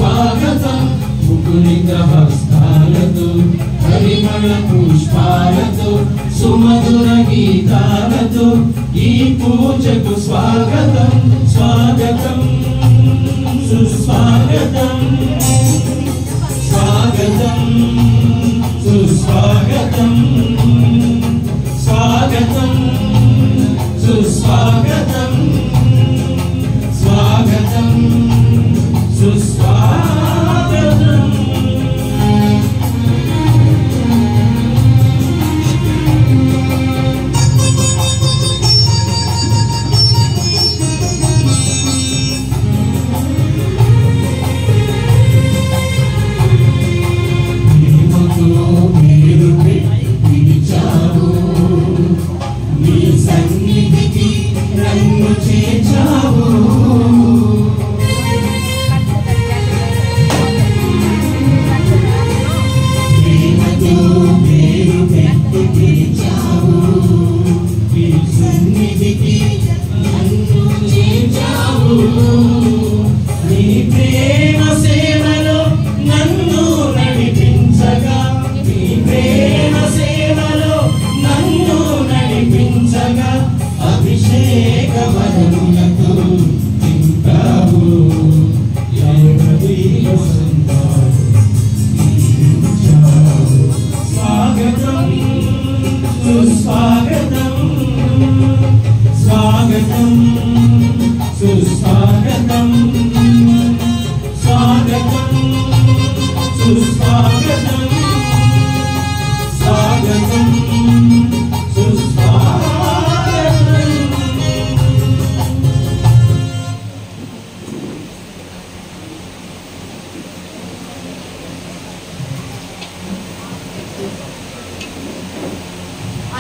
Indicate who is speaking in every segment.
Speaker 1: స్వాగతం ముకులిత హస్తాలతో పరిమళ పుష్పాలతో సుమధుర గీతాలతో ఈ పూజకు స్వాగతం స్వాగతం సుస్వాగతం స్వాగతం సుస్వాగతం స్వాగతం సుస్వాగతం స్వాగతం సుస్వాగతం.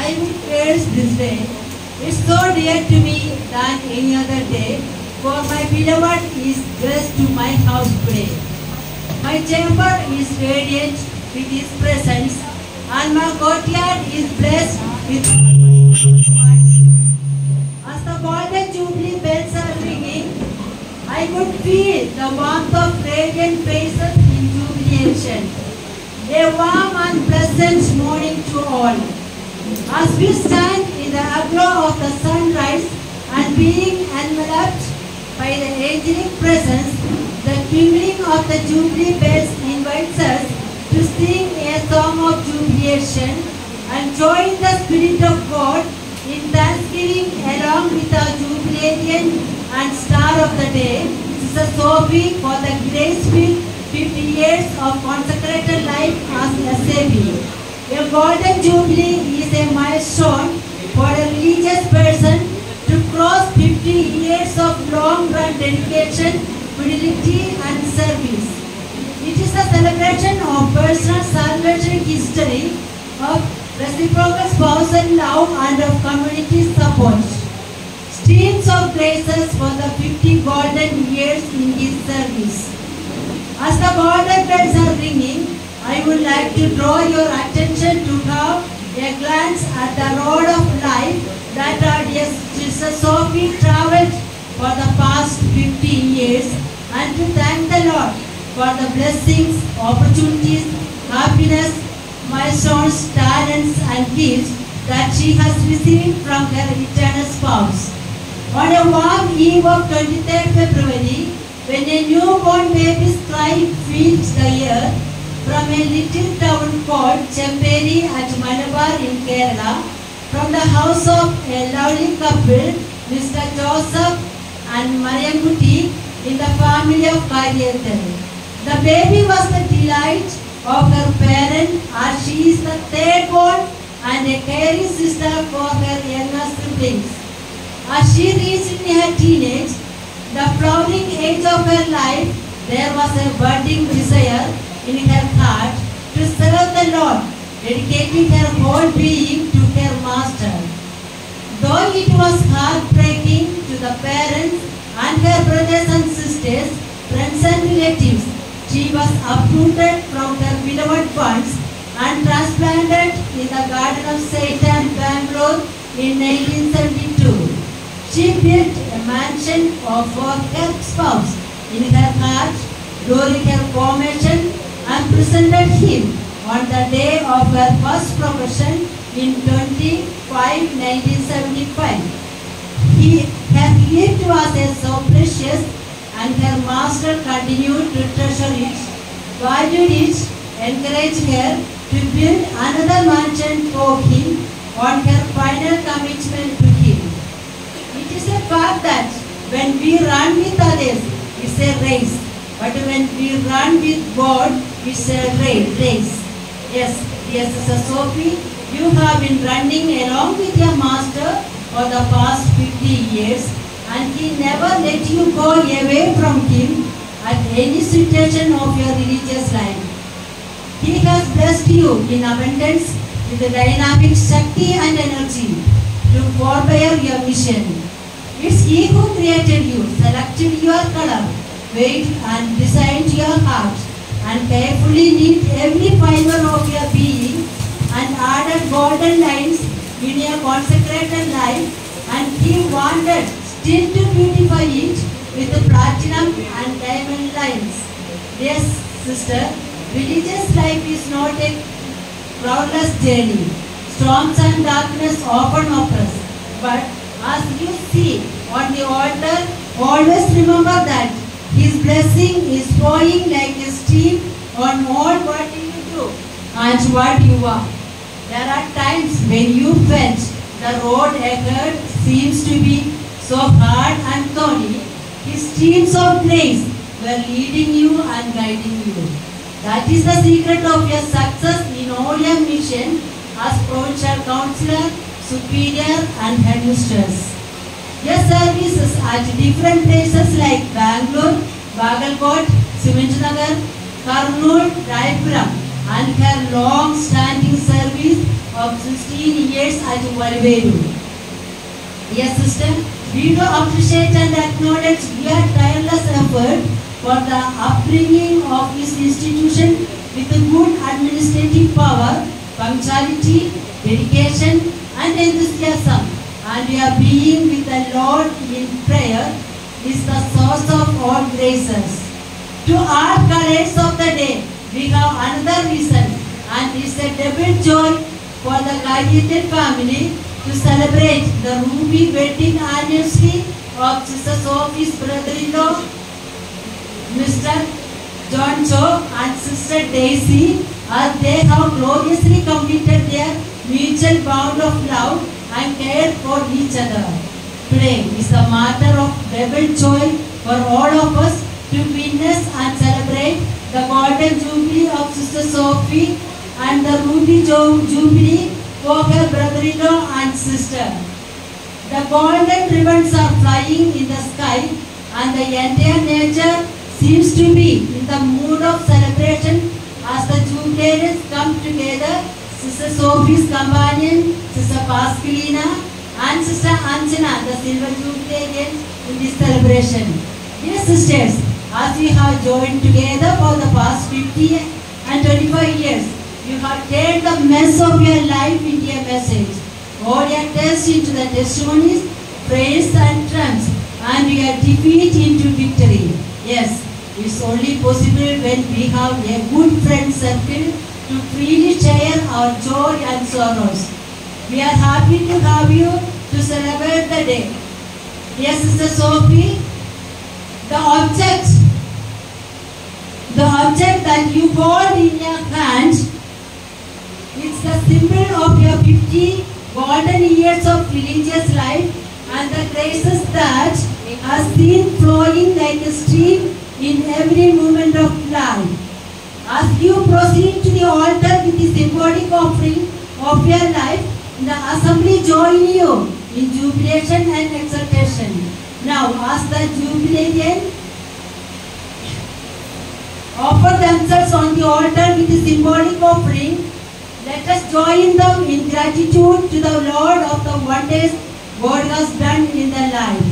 Speaker 2: I will praise this day. It's so dear to me than any other day, for my beloved is blessed to my house today. My chamber is radiant with his presence, and my courtyard is blessed with words. As the golden jubilee bells are ringing, I could feel the warmth of radiant faces in jubilation. A warm and pleasant morning to all. As we stand in the aglow of the sunrise and being enveloped by the angelic presence, the twinkling of the jubilee bells invites us to sing a song of jubilation and join the Spirit of God in thanksgiving along with our jubilarian and star of the day, Sister Sophie, for the grace-filled 50 years of consecrated life as SAB. A golden jubilee is a milestone for a religious person to cross 50 years of long-run dedication, fidelity and service. It is a celebration of personal salvation history, of reciprocal spousal love and of community support. Streams of graces for the 50 golden years in his service. As the golden bells are ringing, I would like to draw your attention to have a glance at the road of life that our dear Sister Sophie travelled for the past 50 years, and to thank the Lord for the blessings, opportunities, happiness, milestones, talents and gifts that she has received from her eternal spouse. On a warm eve of 23rd February, when a newborn baby's cry fills the air, from a little town called Chemperi at Malabar in Kerala, from the house of a lovely couple, Mr. Joseph and Mariamkutti, in the family of Karyathal. The baby was the delight of her parent, as she is the third born and a caring sister for her younger siblings. As she reached in her teenage, the flowering age of her life, there was a budding desire in her heart to serve the Lord, dedicating her whole being to her master. Though it was heartbreaking to the parents and her brothers and sisters, friends and relatives, she was uprooted from her beloved ones and transplanted in the Garden of Satan, Bangalore in 1972. She built a mansion for her spouse in her heart during her formation and presented him on the day of her first profession in 1975. Her gift was so precious, and her master continued to treasure it, valued it, encouraged her to build another mansion for him on her final commitment to him. It is a fact that when we run with others, it's a race. But when we run with God, it's a race. Yes, Sister Sophie, you have been running along with your master for the past 50 years, and he never let you go away from him at any situation of your religious life. He has blessed you in abundance with the dynamic Shakti and energy to forbear your mission. It's He who created you, selected your color, weight, and designed your heart, and carefully knit every fiber of your being, and added golden lines in your consecrated life, and He wanted still to beautify it with the platinum and diamond lines. Yes, sister, religious life is not a cloudless journey. Storms and darkness often oppress, but as you see on the altar, always remember that His blessing is flowing like a stream on all what you do and what you are. There are times when you felt the road ahead seems to be so hard and thorny. His streams of grace were leading you and guiding you. That is the secret of your success in all your mission as provincial councillor, superior, and headmistress. Your services at different places like Bangalore, Bagalkot, Simanjanagar, Kurnool, Raipuram, and her long-standing service of 16 years at Valveru. Yes, sister, we do appreciate and acknowledge your tireless effort for the upbringing of this institution with good administrative power, punctuality, dedication, and enthusiasm, and your being with the Lord in prayer is the source of all graces. To our colors of the day, we have another reason, and it's a double joy for the Gajeted family to celebrate the ruby wedding anniversary of Sister Sophie's brother-in-law, Mr. John Cho, and Sister Daisy, as they have gloriously completed their mutual bond of love and care for each other. Today is a matter of double joy for all of us to witness and celebrate the golden jubilee of Sister Sophie and the ruby jubilee for her brother-in-law and sister. The golden ribbons are flying in the sky, and the entire nature seems to be in the mood of celebration as the jubilees come together. Sister Sophie's companion, Sister Pascalina, and Sister Anjana, the silver jubilee in this celebration. Dear sisters, as we have joined together for the past 50 and 25 years, you have turned the mess of your life into a message. All your tests into the testimonies, praise and triumphs, and your defeat into victory. Yes, it's only possible when we have a good friend circle to freely share our joy and sorrows. We are happy to have you to celebrate the day. Dear Sister Sophie, the object that you hold in your hand, it's the symbol of your 50 golden years of religious life and the graces that are seen flowing like a stream in every moment of life. As you proceed to the altar with the symbolic offering of your life, the assembly join you in jubilation and exultation. Now, as the jubilant offer themselves on the altar with the symbolic offering, let us join them in gratitude to the Lord of the wonders God has done in their life.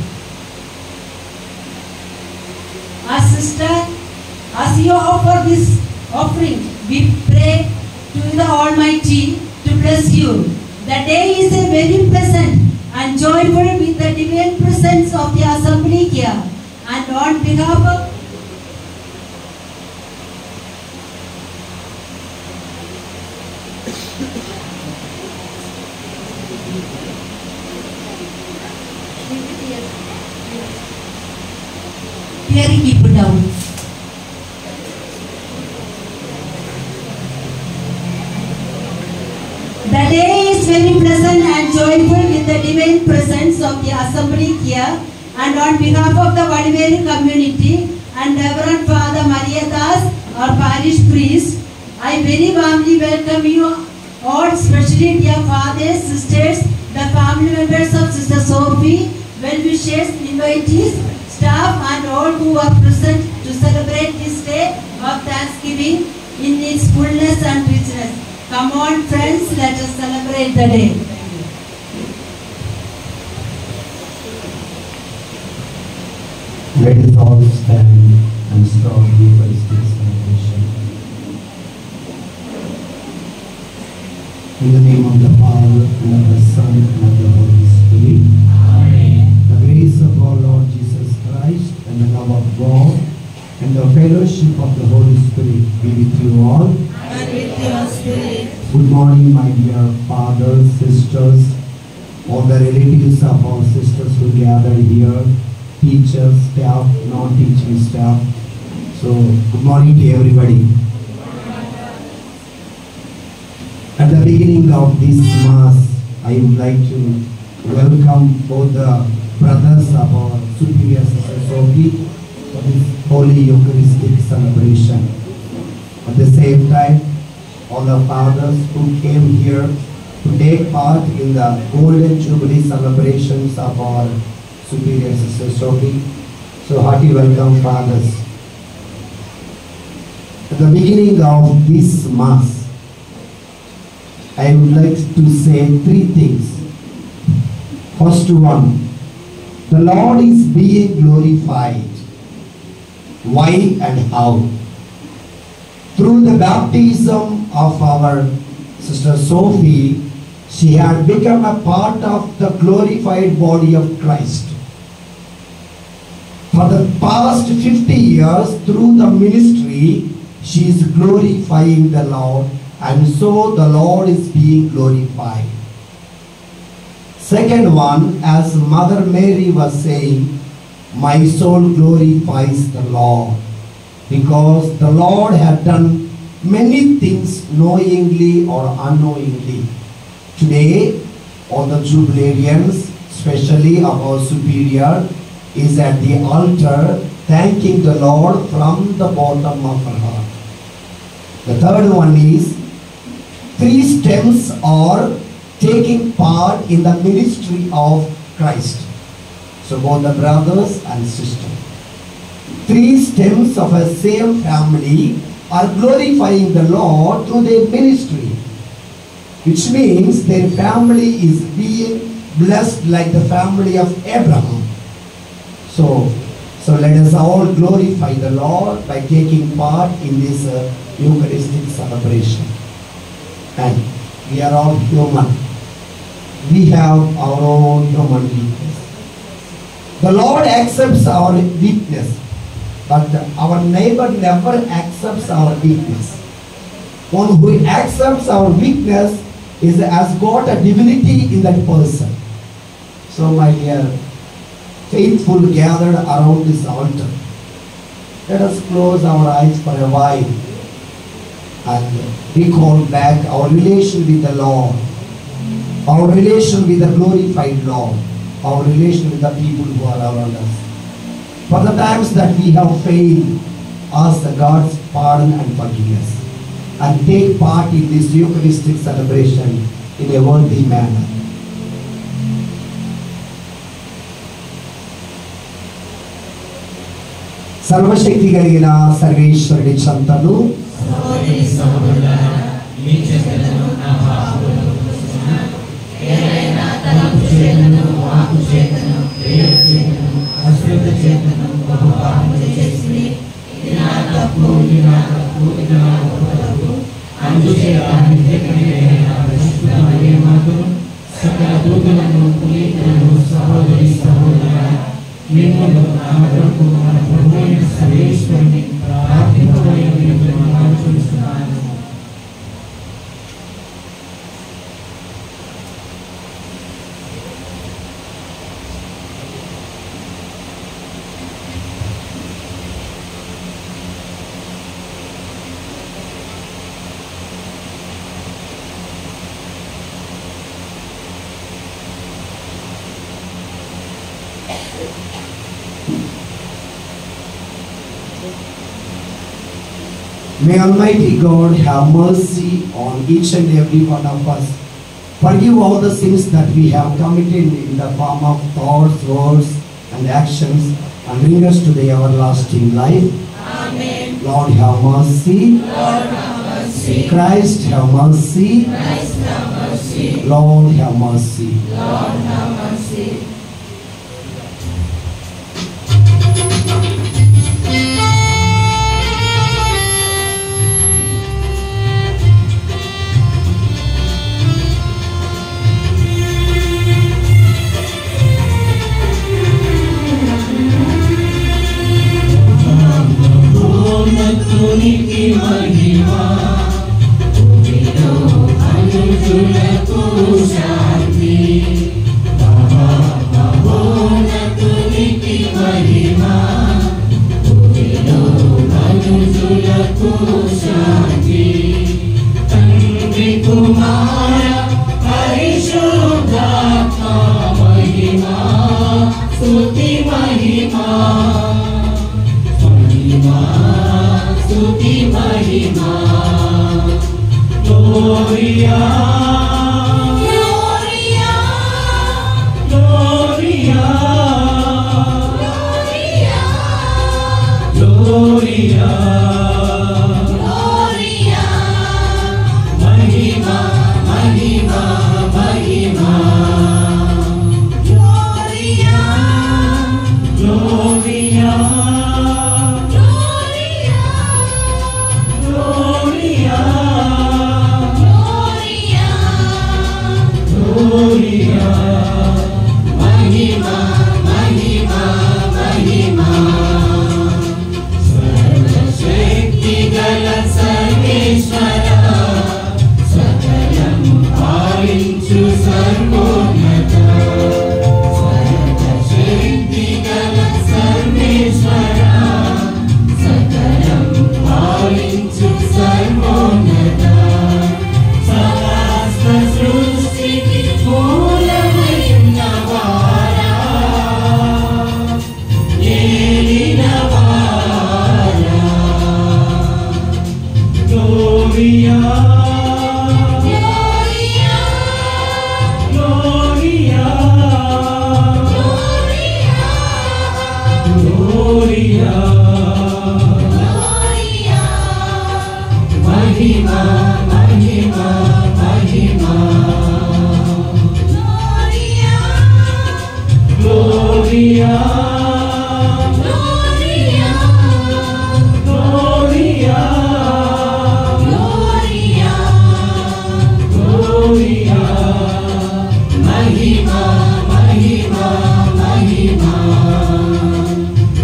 Speaker 2: As you offer this offering, we pray to the Almighty to bless you. The day is a very pleasant and joyful with the divine presence of the assembly here. And on behalf of Hearing people down. The day is very pleasant and joyful with the divine presence of the assembly here, and on behalf of the Vadiveri community and Reverend Father Maria Das, our parish priest, I very warmly welcome you all, especially dear fathers, sisters, the family members of Sister Sophie, well-wishers, invitees, staff and all who are present to celebrate this day of Thanksgiving in its fullness and richness. Come on friends, let us celebrate the day.
Speaker 3: Let us all stand and start the Eucharistic celebration. In the name of the Father, and of the Son, and of the Holy Spirit. Amen. The grace of our Lord Jesus Christ, and the love of God, and the fellowship of the Holy Spirit be with you all.
Speaker 2: And with your spirit.
Speaker 3: Good morning, my dear fathers, sisters, all the relatives of our sisters who gathered here, teachers, staff, non-teaching staff. So, good morning to everybody. At the beginning of this Mass, I would like to welcome both the brothers of our Superior Sister Sophie for this Holy Eucharistic celebration. At the same time, all the fathers who came here to take part in the Golden Jubilee celebrations of our Superior Sister Sophie. So hearty welcome, fathers. At the beginning of this Mass, I would like to say three things. First one, the Lord is being glorified. Why and how? Through the baptism of our Sister Sophie, she had become a part of the glorified body of Christ. For the past 50 years, through the ministry, she is glorifying the Lord, and so the Lord is being glorified. Second one, as Mother Mary was saying, my soul glorifies the Lord, because the Lord had done many things knowingly or unknowingly. Today, all the Jubilarians, especially of our Superior, is at the altar thanking the Lord from the bottom of her heart. The third one is, three stems are taking part in the ministry of Christ. So both the brothers and sisters. Three stems of a same family are glorifying the Lord through their ministry, which means their family is being blessed like the family of Abraham. So let us all glorify the Lord by taking part in this Eucharistic celebration. And we are all human. We have our own human weakness. The Lord accepts our weakness, but our neighbor never accepts our weakness. One who accepts our weakness has got a divinity in that person. So my dear faithful gathered around this altar, let us close our eyes for a while and recall back our relation with the Lord, our relation with the glorified Lord, our relation with the people who are around us. For the times that we have failed, ask the God's pardon and forgiveness, and take part in this Eucharistic celebration in a worthy manner. సర్వశక్తి కలిగిన సర్వేశ్వరుడి చెంతను
Speaker 1: సహోదరి సహోదరులారా, మీ చేతను నా పాపములను క్షమించున. ఏదైనా తలంపు చేతను, వాక్కు చేతను, క్రియ చేతను, అశ్రద్ధ చేతను బహు పాపములు చేసి, ఇది నా తప్పు, ఇది నా తప్పు, ఇది నా తప్పు. అందుచేత నిత్యకనికైన పరిశుద్ధ మరియమ్మకు, సకల దూతలను, పునీతులను, సహోదరి సహోదరులారా, మిమ్మును నా కొరకు మన ప్రభువైన సర్వేశ్వరుని ప్రార్థింపబోయని మనవి చూస్తున్నాను.
Speaker 3: May Almighty God have mercy on each and every one of us. Forgive all the sins that we have committed in the form of thoughts, words, and actions, and bring us to the everlasting life.
Speaker 1: Amen.
Speaker 3: Lord, have mercy.
Speaker 1: Lord, have mercy.
Speaker 3: Christ, have mercy.
Speaker 1: Christ, have mercy.
Speaker 3: Lord, have mercy.
Speaker 1: Lord, have mercy. మహోన్నతునికి మహిమా, భూమిలో మనుషులకు శాంతి. మహోన్నతునికి మహిమా, భూమిలో మనుషులకు శాంతి. తండ్రి కుమార పరిశుద్ధాత్మ మహిమా, స్తుతి మహిమా, స్తుతి మహిమా. Gloria, Gloria, Gloria, Gloria, Gloria, Gloria. మహిమా, మహిమా, మహిమా. Gloria, Gloria, Gloria, మహిమా, మహిమా, మహిమా. సర్వశక్తి గల సర్వేశ్వర, సకలం పాలించు సర్వోన్నత. సర్వశక్తి గల సర్వేశ్వర, సకలం పాలించు సర్వోన్నత. సమస్త సృష్టికి మూలమైన వారా, ఏలిన వారా. Gloria, Gloria, Gloria, Gloria, Gloria. మహిమా, మహిమా, మహిమా. Gloria, Gloria, Gloria, Gloria, Gloria, Gloria. మహిమా, మహిమా, మహిమా.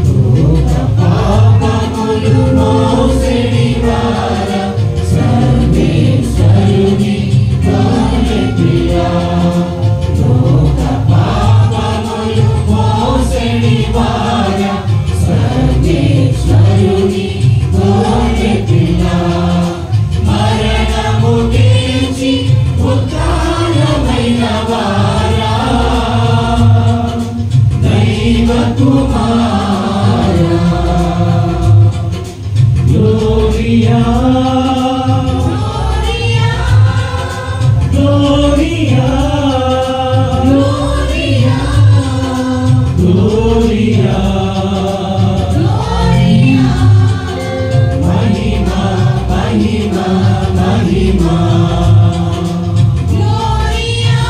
Speaker 1: లోక పాపములు మోసెడివార, సర్వేశ్వరుని గౌరప్రియా. లోక పాపములు మోసెడివార, సర్వేశ్వరుని గౌరప్రియా. మరణము గెలిచి ఉత్థానమైన వారా, దైవ కుమారా. Gloria, Gloria, Gloria, Gloria, Gloria. మహిమా, మహిమా, మహిమా. Gloria,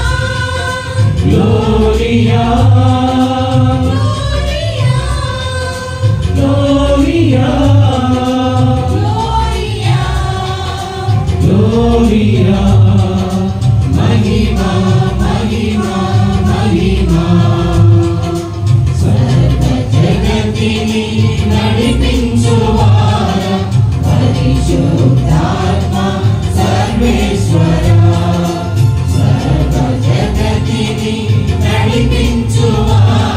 Speaker 1: Gloria, Gloria, Gloria. మహిమా, మహిమా, మహిమా. సర్వ జగతిని నడిపించువార, పరిశుద్ధాత్మ సర్వేశ్వర. సర్వ జగతిని నడిపించువార,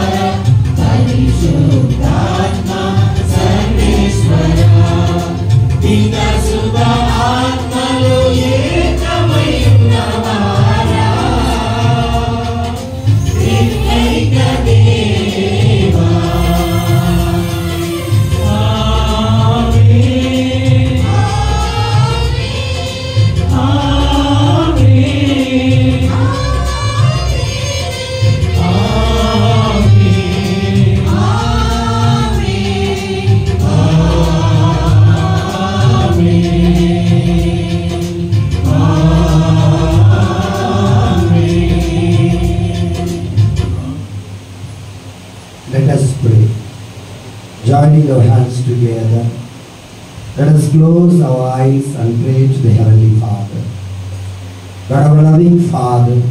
Speaker 3: joining our hands together, let us close our eyes and pray to the Heavenly Father. God, our loving Father,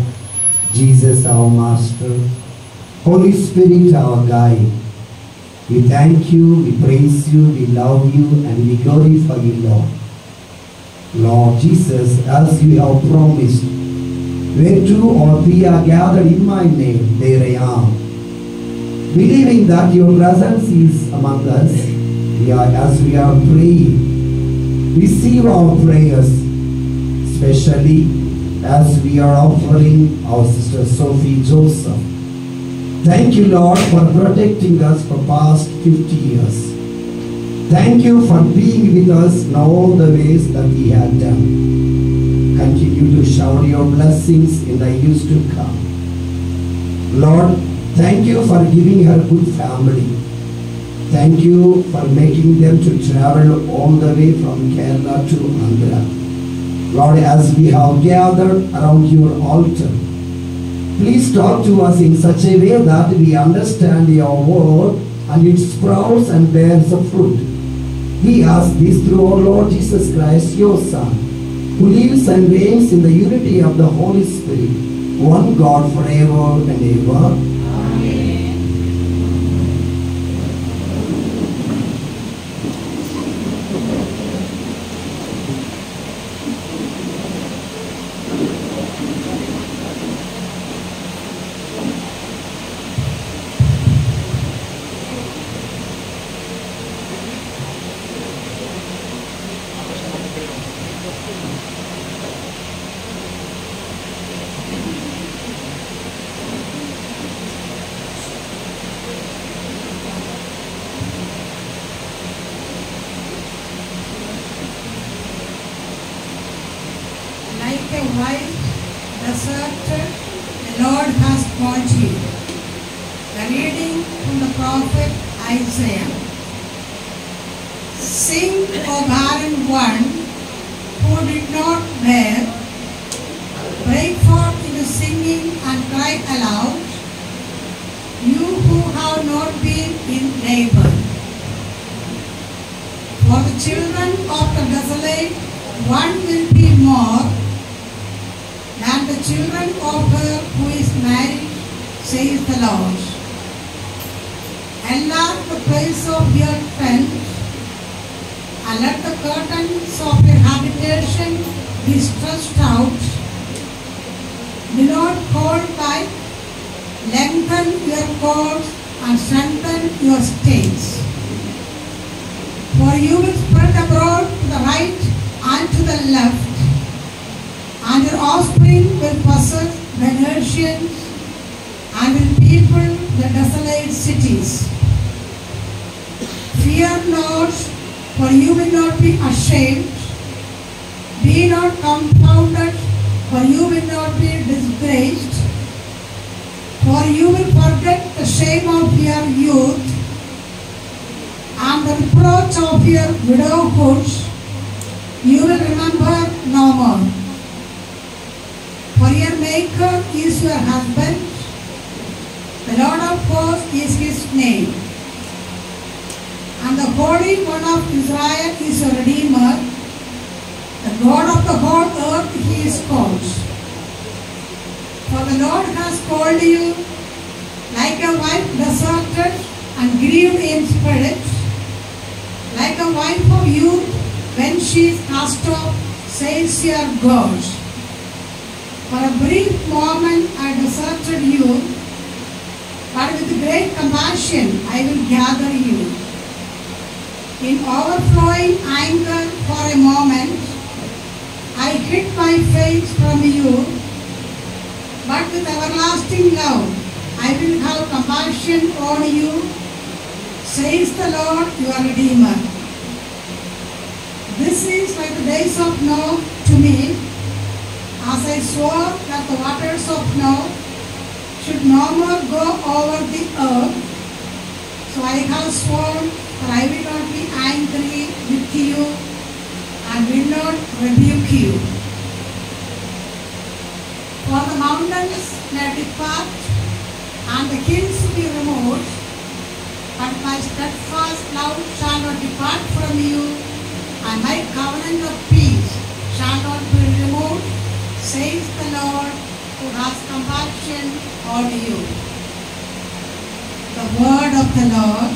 Speaker 3: Jesus, our Master, Holy Spirit, our guide, we thank you, we praise you, we love you, and we glorify you, Lord. Lord Jesus, as you have promised, where two or three are gathered in my name, there I am. Believing that your presence is among us, as we are praying, receive our prayers, especially as we are offering our sister Sophie Joseph. Thank you, Lord, for protecting us for past 50 years. Thank you for being with us in all the ways that we have done. Continue to shower your blessings in the years to come. Lord, thank you for giving her good family. Thank you for making them to travel all the way from Kerala to Andhra. Lord, as we have gathered around your altar, please talk to us in such a way that we understand your word and it sprouts and bears a fruit. We ask this through our Lord Jesus Christ, your Son, who lives and reigns in the unity of the Holy Spirit, one God forever and ever.
Speaker 4: Like a white deserted, the Lord has called you. The reading from the prophet Isaiah. Sing, O barren one who did not bear, break forth into singing and cry aloud, you who have not been in labor. For the children of the desolate, one will be more than the children of her who is married, says the Lord. Enlarge the place of your tent, and let the curtains of your habitation be stretched out. Do not hold back, lengthen your cords and strengthen your stakes. For you will spread abroad to the right and to the left, and your offspring will possess the nations and will people the desolate cities. Fear not, for you will not be ashamed. Be not confounded, for you will not be disgraced. For you will forget the shame of your youth and the reproach of your widowhood. You will remember no more. For your Maker is your husband, the Lord of hosts is his name, and the Holy One of Israel is your Redeemer, the God of the whole earth he is called. For the Lord has called you like a wife deserted and grieved in spirit, like a wife of youth when she is cast off, says your God. For a brief moment I deserted you, but with great compassion I will gather you. In overflowing anger for a moment, I hid my face from you, but with everlasting love I will have compassion on you, says the Lord your Redeemer. This is like the days of Noah to me, as I swore that the waters of Noah should no more go over the earth. So I have sworn that I will not be angry with you and will not rebuke you. For the mountains may depart and the hills be removed, but my steadfast love shall not depart from you, and my covenant of peace shall not be removed, says the Lord, who has compassion on you. The word of the Lord.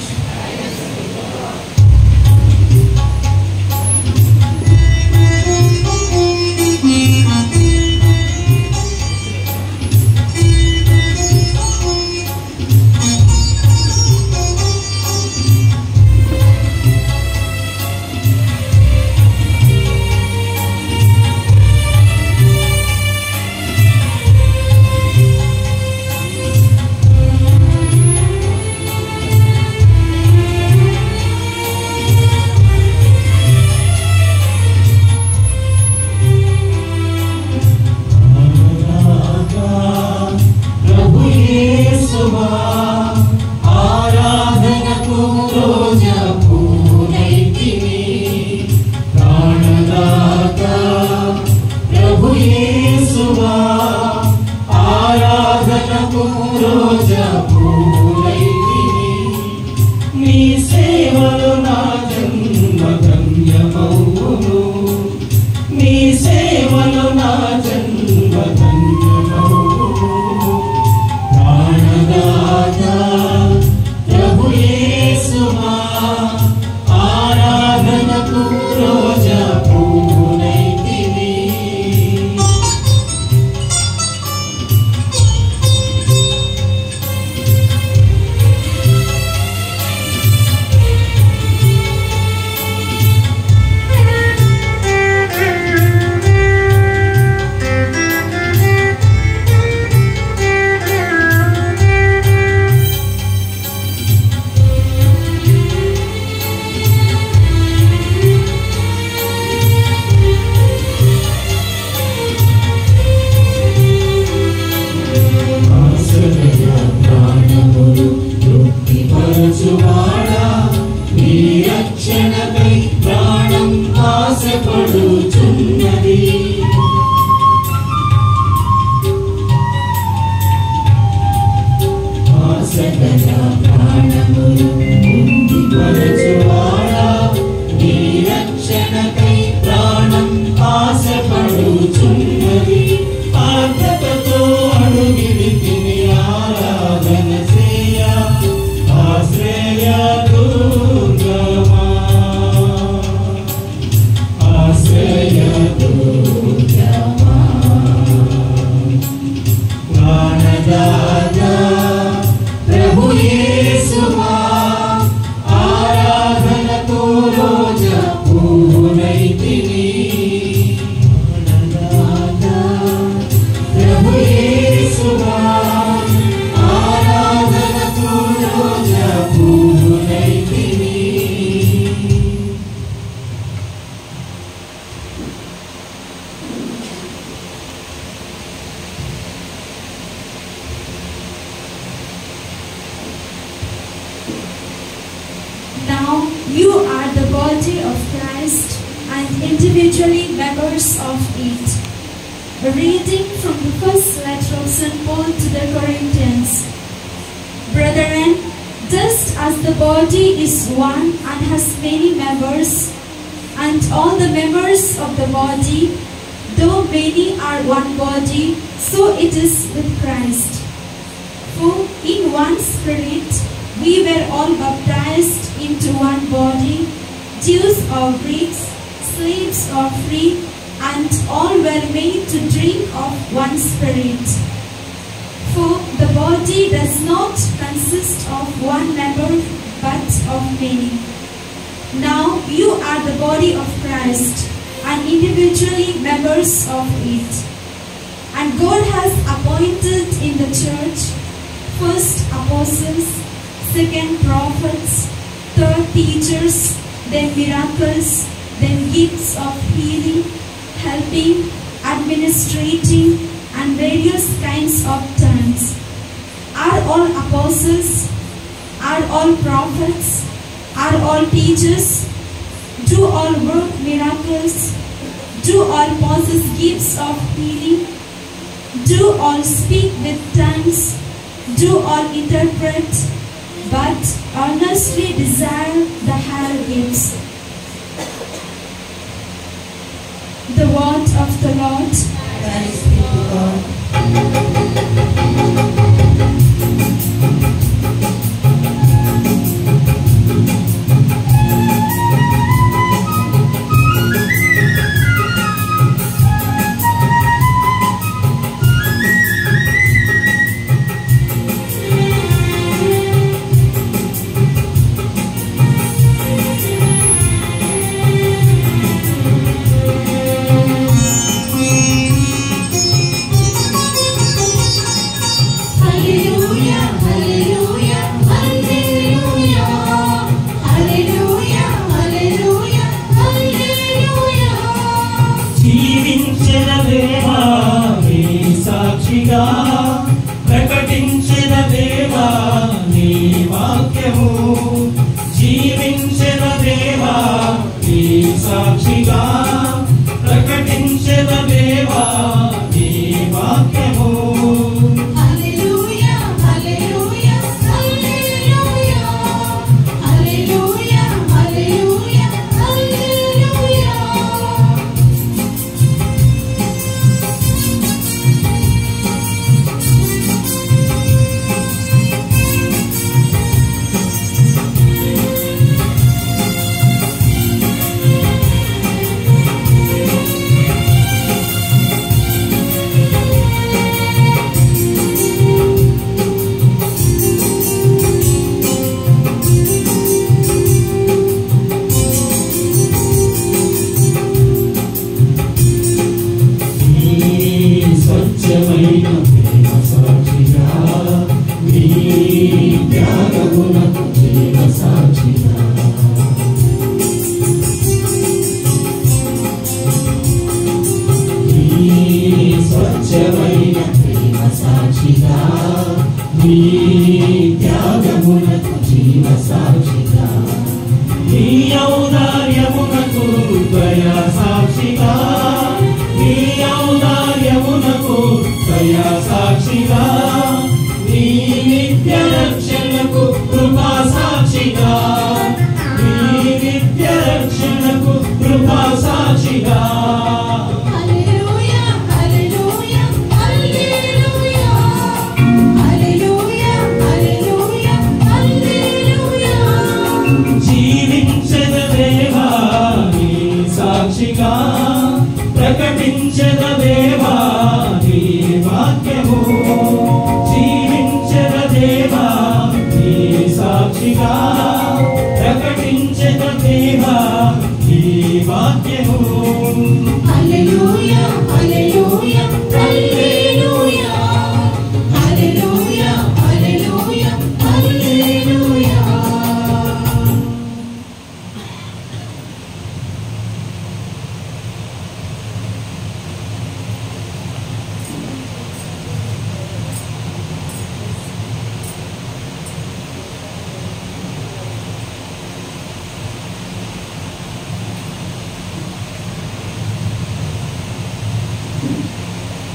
Speaker 5: Now you are the body of Christ and individually members of it. A reading from the first letter of St. Paul to the Corinthians. Brethren, just as the body is one and has many members, and all the members of the body, though many are one body, so it is with Christ. For in one Spirit we were all baptized into one body, Jews or Greeks, slaves or free, and all were made to drink of one Spirit. For the body does not consist of one member, but of many. Now you are the body of Christ, and individually members of it. And God has appointed in the church first apostles, second prophets, third teachers, then miracles, then gifts of healing, helping, administrating, and various kinds of tongues. Are all apostles? Are all prophets? Are all teachers? Do all work miracles? Do all possess gifts of healing? Do all speak with tongues? Do all interpret? but earnestly desire the higher gifts. The word of the Lord.
Speaker 4: Thanks be to God.
Speaker 1: Hallelujah, hallelujah, hallelujah. Hallelujah, hallelujah, hallelujah.
Speaker 6: జీవించిన దేవా నీ సాక్షిగా ప్రకటించిన దేవా నీ వాక్యము జీవించిన దేవా నీ సాక్షిగా ప్రకటించిన దేవా నీ వాక్యము
Speaker 1: Hallelujah, hallelujah, hallelujah. Hallelujah, hallelujah, hallelujah.
Speaker 6: నీ స్వచ్ఛమైన ప్రేమ సాక్షిగా నీ త్యాగమునకు జీవ సాక్షిగా నీ స్వచ్ఛమైన ప్రేమ సాక్షిగా నీ త్యాగమునకు జీవ సాక్షిగా నీ ఔదార్యమునకు దయా సాక్షిగా నీ ఔదార్యమునకు దయా సాక్షిగా నీ నిత్య రక్షణకు కృపా సాక్షిగా నీ నిత్య రక్షణకు కృపా సాక్షిగా
Speaker 1: Hallelujah, hallelujah, hallelujah. Hallelujah, hallelujah, hallelujah.
Speaker 6: జీవించద దేవా నీ సాక్షిగా ప్రకటించద దేవా నీ వాక్యము జీవించద దేవా నీ సాక్షిగా ప్రకటించద దేవా నీ వాక్యము
Speaker 1: Hallelujah, hallelujah, hallelujah. Hallelujah, hallelujah, hallelujah.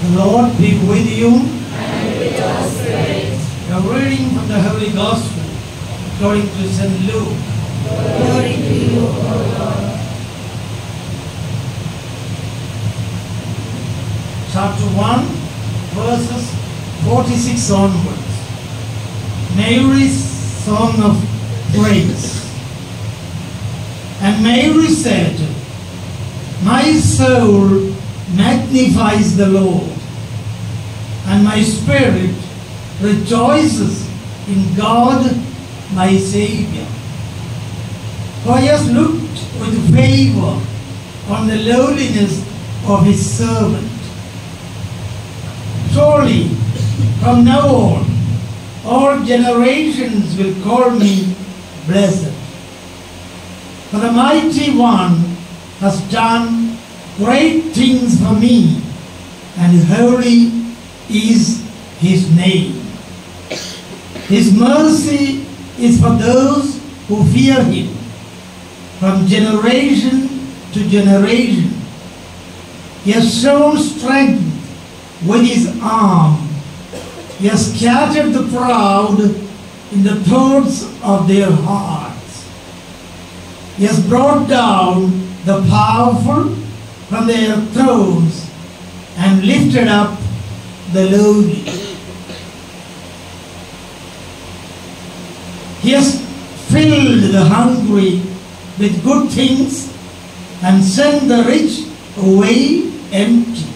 Speaker 7: The Lord be with you. And with your spirit. A reading from the Holy Gospel according to St. Luke.
Speaker 4: Glory to you, O Lord.
Speaker 7: Chapter 1, verses 46 onwards. Mary's song of praise. And Mary said, "My soul magnifies the Lord, and my spirit rejoices in God my Savior. For he has looked with favor on the lowliness of his servant. Surely, from now on, all generations will call me blessed. For the Mighty One has done great things for me, and holy is his name. His mercy is for those who fear him, from generation to generation. He has shown strength with his arm. He has scattered the proud in the thoughts of their hearts. He has brought down the powerful from their thrones and lifted up the lowly. He has filled the hungry with good things and sent the rich away empty.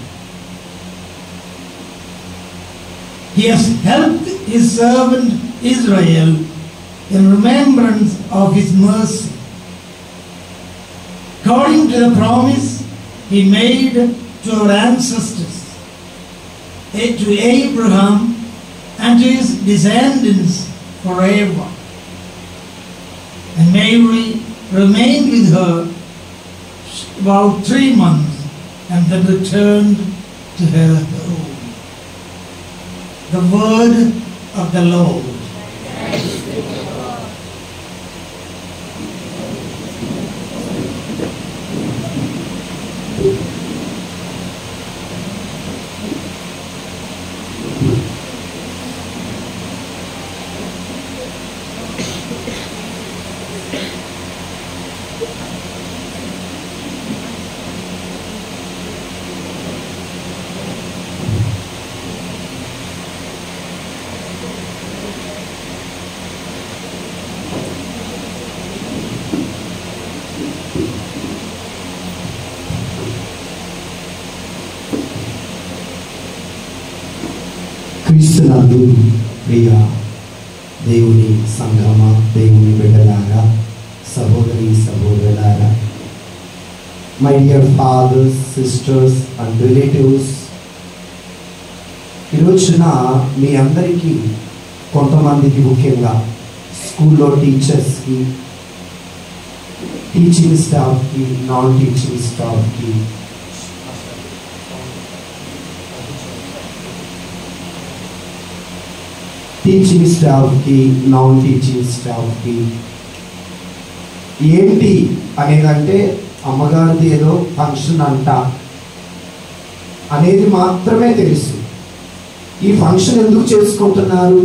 Speaker 7: He has helped his servant Israel in remembrance of his mercy, according to the promise he made to our ancestors, to Abraham and to his descendants forever. And Mary remained with her about 3 months and then returned to her home. The word of the Lord.
Speaker 3: క్రీస్తునందు ప్రియ దేవుని సంగమ, దేవుని బిడ్డలారా, సహోదరి సహోదరులారా, my dear fathers, sisters and relatives, ఈరోజున మీ అందరికీ, కొంతమందికి ముఖ్యంగా స్కూల్లో టీచర్స్కి, టీచింగ్ స్టాఫ్కి, నాన్ టీచింగ్ స్టాఫ్కి, టీచింగ్ స్టాఫ్కి, నాన్ టీచింగ్ స్టాఫ్కి ఏంటి అనేదంటే అమ్మగారిది ఏదో ఫంక్షన్ అంట అనేది మాత్రమే తెలుసు. ఈ ఫంక్షన్ ఎందుకు చేసుకుంటున్నారు,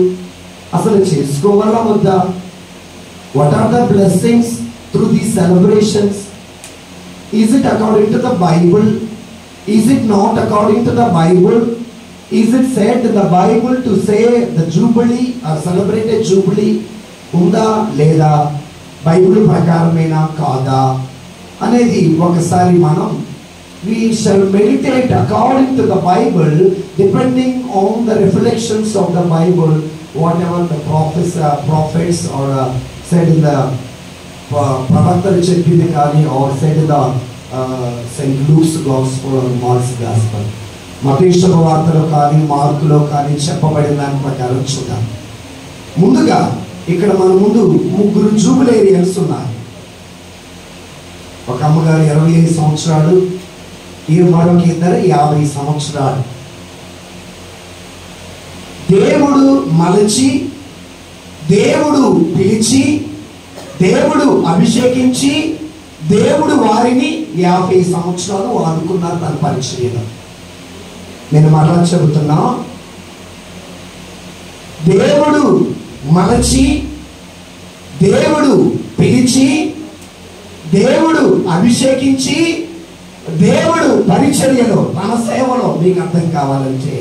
Speaker 3: అసలు చేసుకోవాలా వద్దా, what are the blessings through the celebrations, is it according to the Bible, is it not according to the Bible, is it said in the Bible to say the jubilee or celebrate a jubilee ఉందా లేదా, Bible ప్రకారమేనా కాదా అనేది ఒకసారి మనం we shall meditate according to the Bible, depending on the reflections of the Bible, whatever the prophets or said in the ప్రవక్తలు చెప్పింది కానీ or said in the St. Luke's Gospel or Mark's Gospel, మత్తయి శుభవార్తలో కానీ మార్కులో కానీ చెప్పబడిన దాని ప్రకారం చూద్దాం. ముందుగా ఇక్కడ మన ముందు 3 జూబిలేరియన్స్ ఉన్నారు. ఒక అమ్మగారు 25 సంవత్సరాలు, మరొక ఇద్దరు 50 సంవత్సరాలు. దేవుడు మలచి, దేవుడు పిలిచి, దేవుడు అభిషేకించి, దేవుడు వారిని 50 సంవత్సరాలు వాడుకున్నారు తన పరిచర్యలో. నేను మరలా చెబుతున్నా, దేవుడు మలచి, దేవుడు పిలిచి, దేవుడు అభిషేకించి, దేవుడు పరిచర్యలో తన సేవలో, మీకు అర్థం కావాలంటే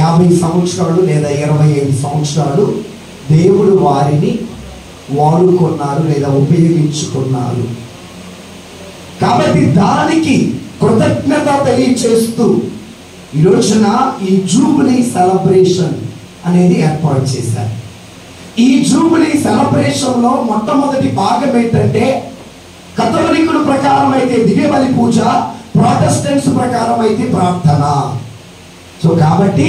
Speaker 3: 50 సంవత్సరాలు లేదా 25 సంవత్సరాలు దేవుడు వారిని వాడుకున్నారు లేదా ఉపయోగించుకున్నారు. కాబట్టి దానికి కృతజ్ఞత తెలియచేస్తూ ఈ రోజున ఈ జూబిలీ సెలబ్రేషన్ అనేది ఏర్పాటు చేశారు. ఈ జూబిలీ సెలబ్రేషన్ లో మొట్టమొదటి భాగం ఏంటంటే, కథోలికుల ప్రకారం అయితే దివ్య బలి పూజ, ప్రొటెస్టెంట్స్ ప్రకారం అయితే ప్రార్థన. సో కాబట్టి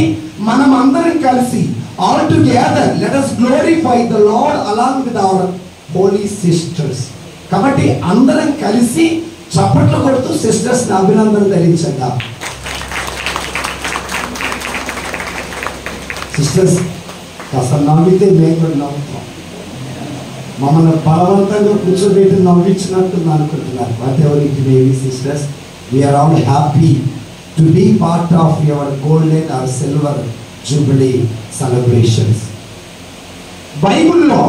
Speaker 3: మనం అందరం కలిసి all together let us glorify the Lord along with our holy sisters. కాబట్టి అందరం కలిసి చప్పట్లు కొడుతూ సిస్టర్స్ ని అభినందన తెలియచేద్దాం. సిస్టర్స్ కాస్త నవ్వితే మేము కూడా నవ్వుతాం. మమ్మల్ని బలవంతంగా కూర్చోబెట్టి నవ్వించినట్టు అనుకుంటున్నారు. Whatever it may be sisters, we're all happy to be part of your golden or silver jubilee celebrations. బైబిల్లో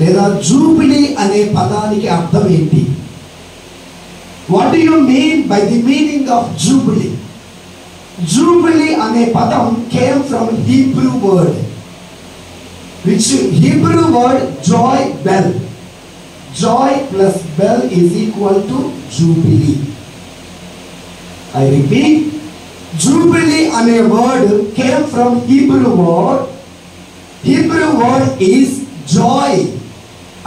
Speaker 3: లేదా జూబిలీ అనే పదానికి అర్థం ఏంటి? What do you mean by the meaning of jubilee? Jubilee అనే పదం came from Hebrew word, which Hebrew word joy bell. Joy plus bell is equal to jubilee. I repeat, jubilee ane word came from Hebrew word. Hebrew word is joy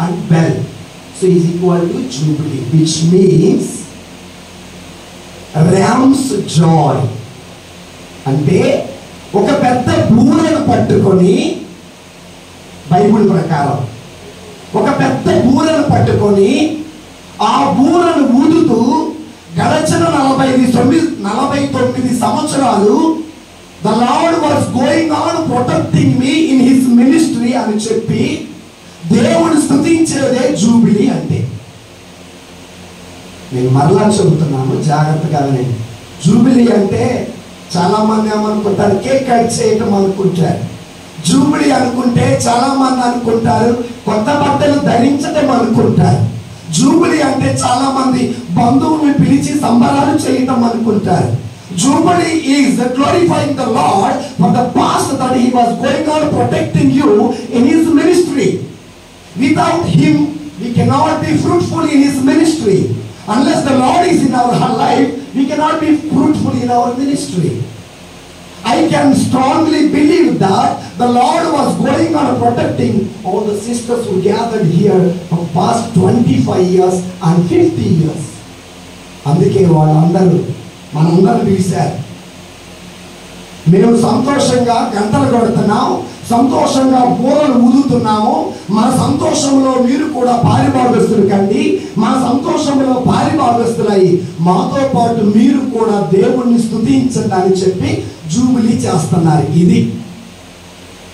Speaker 3: and bell, so is equal to jubilee, which means ram's joy. అంటే ఒక పెద్ద బూరను పట్టుకొని, Bible ప్రకారం ఒక పెద్ద బూరను పట్టుకొని ఆ బూరను ఊదుతూ గడచిన 49 సంవత్సరాలు the Lord was going on protecting me in his ministry అని చెప్పి దేవుడు స్తుతించేదే జూబిలీ అంటే. నేను మరలా చెబుతున్నాను, జాగ్రత్తగా వినండి. జూబిలీ అంటే చాలా మంది ఏమనుకుంటారు, కేక్ కట్ చేయటం అనుకుంటారు. జూబిలీ అనుకుంటే చాలా మంది అనుకుంటారు కొత్త బట్టలు ధరించటం అనుకుంటారు. జూబిలీ అంటే చాలా మంది బంధువుల్ని పిలిచి సంబరాలు చేయటం అనుకుంటారు. Jubilee is glorifying the Lord for the past that he was going on protecting you in his ministry. Without him we cannot be fruitful in his ministry. Unless the Lord is in our life, we cannot be fruitful in our ministry. I can strongly believe that the Lord was going on protecting all the sisters who gathered here for past 25 years and 50 years. అందుకే వాళ్ళందరూ మనందరూ పిలిచారు. మేము సంతోషంగా గంటలు కొడుతున్నాం, సంతోషంగా బూరలు ఊదుతున్నాము. మన సంతోషంలో మీరు కూడా పారిభాగస్తులు కండి. మన సంతోషంలో పారిభాగస్తులై మాతో పాటు మీరు కూడా దేవుణ్ణి స్తుతించండి అని చెప్పి జూబిలీ చేస్తున్నారు. ఇది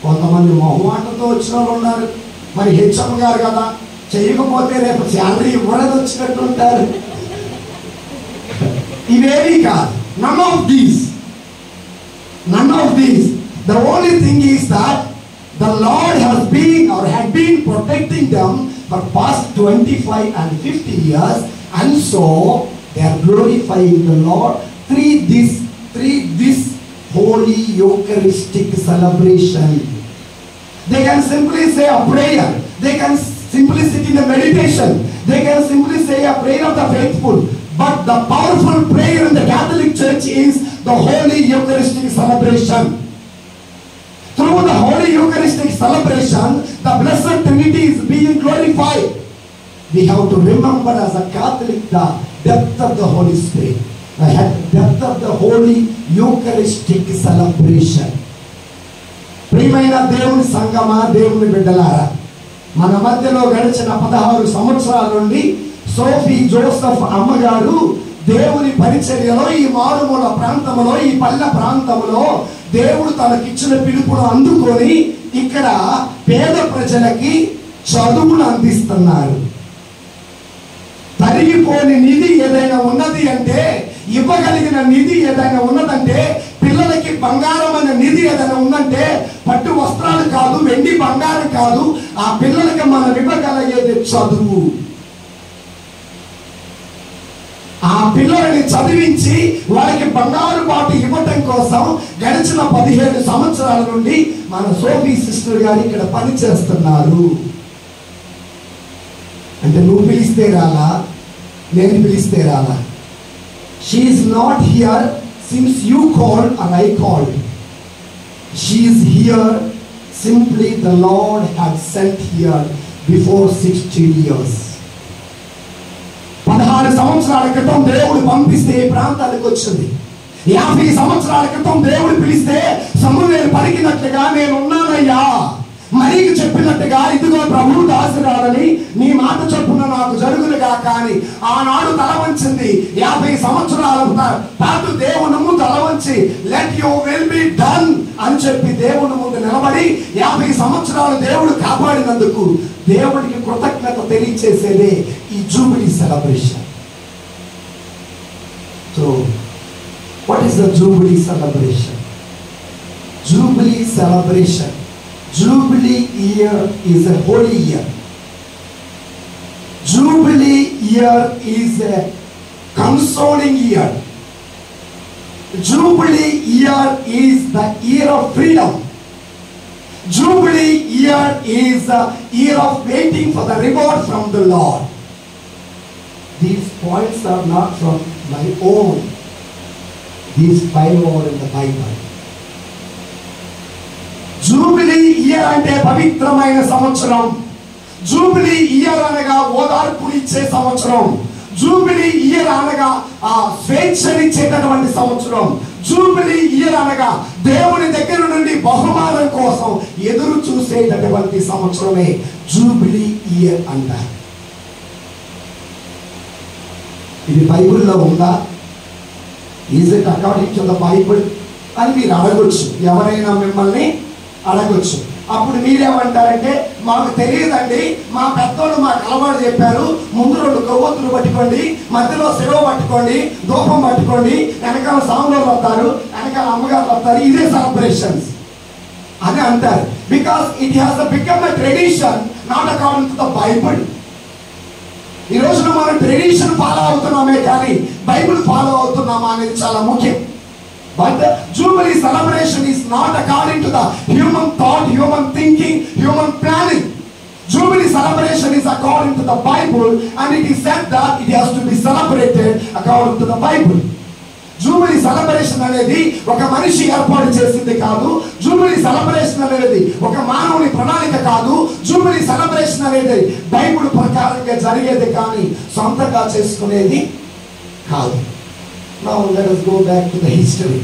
Speaker 3: కొంతమంది మొహమాటంతో వచ్చిన వాళ్ళు ఉన్నారు. మరి హెచ్ఎం గారు కదా, చేయకపోతే రేపు శాలరీ ఇవ్వడం వచ్చినట్టు ఉంటారు. ఇవేవి కాదు. None of these. The only thing is that the Lord has been or had been protecting them for past 25 and 50 years, and so they are glorifying the Lord through this holy Eucharistic celebration. They can simply say a prayer. They can simply sit in a meditation. They can simply say a prayer of the faithful. But the powerful prayer in the Catholic Church is the Holy Eucharistic celebration. Through the Holy Eucharistic celebration, the Blessed Trinity is being glorified. We have to remember as a Catholic the depth of the Holy Spirit, the depth of the Holy Eucharistic celebration. ప్రియమైన దేవుని సంగమా, దేవుని బిడ్డలారా, మన మధ్యలో గడిచిన 16 సంవత్సరాల నుండి సోఫీ జోసెఫ్ అమ్మగారు దేవుని పరిచర్యలో ఈ మారుమూల ప్రాంతంలో, ఈ పల్లె ప్రాంతంలో దేవుడు తనకిచ్చిన పిలుపును అందుకొని ఇక్కడ పేద ప్రజలకి చదువును అందిస్తున్నారు. తరిగిపోని నిధి ఏదైనా ఉన్నది అంటే, ఇవ్వగలిగిన నిధి ఏదైనా ఉన్నదంటే, పిల్లలకి బంగారం అనే నిధి ఏదైనా ఉందంటే పట్టు వస్త్రాలు కాదు, వెండి బంగారం కాదు, ఆ పిల్లలకి మనం ఇవ్వగలిగేది చదువు. ఆ పిల్లలని చదివించి వాళ్ళకి బంగారు బాటు ఇవ్వటం కోసం గడిచిన 17 సంవత్సరాల నుండి మన సోఫీ సిస్టర్ గారు ఇక్కడ పని చేస్తున్నారు. అంటే నువ్వు పిలిస్తే రాలా, నేను పిలిస్తే రాలా. She is not here since you called or I called. She is here simply the Lord had sent here before 60 years. 16 సంవత్సరాల క్రితం దేవుడు పంపిస్తే ఈ ప్రాంతానికి వచ్చింది. 50 సంవత్సరాల క్రితం దేవుడు పిలిస్తే సమూయేలు పలికినట్లుగా నేను ఉన్నానయ్యా, మరీకి చెప్పినట్టుగా ఇదిగో ప్రభువు దాసురాలని నీ మాట చొప్పున నాకు జరుగునుగా. కానీ ఆనాడు తల వంచింది. 50 సంవత్సరాల పాటు దేవుని ముందు తల వంచి let your will be done అని చెప్పి దేవుని ముందు నిలబడి 50 సంవత్సరాలు దేవుడు కాపాడినందుకు దేవుడికి కృతజ్ఞత తెలియచేసేదే ఈ jubilee celebration. So what is the jubilee celebration? Jubilee celebration Jubilee year is a holy year. Jubilee year is a consoling year. Jubilee year is the year of freedom. Jubilee year is the year of waiting for the reward from the Lord. These points are not from my own. These 5 are in the Bible. Jubilee year ante పవిత్రమైన సంవత్సరం. Jubilee year అనగా ఓదార్పునిచ్చే సంవత్సరం. Jubilee year అనగా స్వేచ్ఛనిచ్చేటటువంటి సంవత్సరం. Jubilee year అనగా దేవుని దగ్గర నుండి బహుమానం కోసం ఎదురు చూసేటటువంటి సంవత్సరమే జూబిలీ ఇయర్ అంటారు. ఇది బైబిల్లో ఉందా? Is it according to the Bible అని మీరు అడగొచ్చు. ఎవరైనా మిమ్మల్ని అడగొచ్చు. అప్పుడు మీరేమంటారంటే మాకు తెలియదండి, మా పెద్దోళ్ళు మాకు అలవాటు చెప్పారు, ముందు 2 కొవ్వొత్తులు పట్టుకోండి, మధ్యలో శిలువ పట్టుకోండి, ధూపం పట్టుకోండి, వెనకాల సాములు వస్తారు, వెనకాల అమ్మగారు వస్తారు, ఇదే సెలబ్రేషన్స్ అని అంటారు. Because it has become a tradition not according to the Bible. ఈ రోజున మనం ట్రెడిషన్ ఫాలో అవుతున్నామే కానీ బైబిల్ ఫాలో అవుతున్నామా అనేది చాలా ముఖ్యం. But the Jubilee celebration is not according to the human thought, human thinking, human planning. Jubilee celebration is according to the Bible, and it is said that it has to be celebrated according to the Bible. Jubilee celebration అనేది ఒక మనిషి ఏర్పాటు చేసింది కాదు. Jubilee celebration అనేది ఒక మానవుని ప్రణాళిక కాదు. Jubilee celebration అనేది బైబిల్ ప్రకారంగా జరిగేది కానీ సొంతంగా చేసుకునేది కాదు. Now let us go back to the history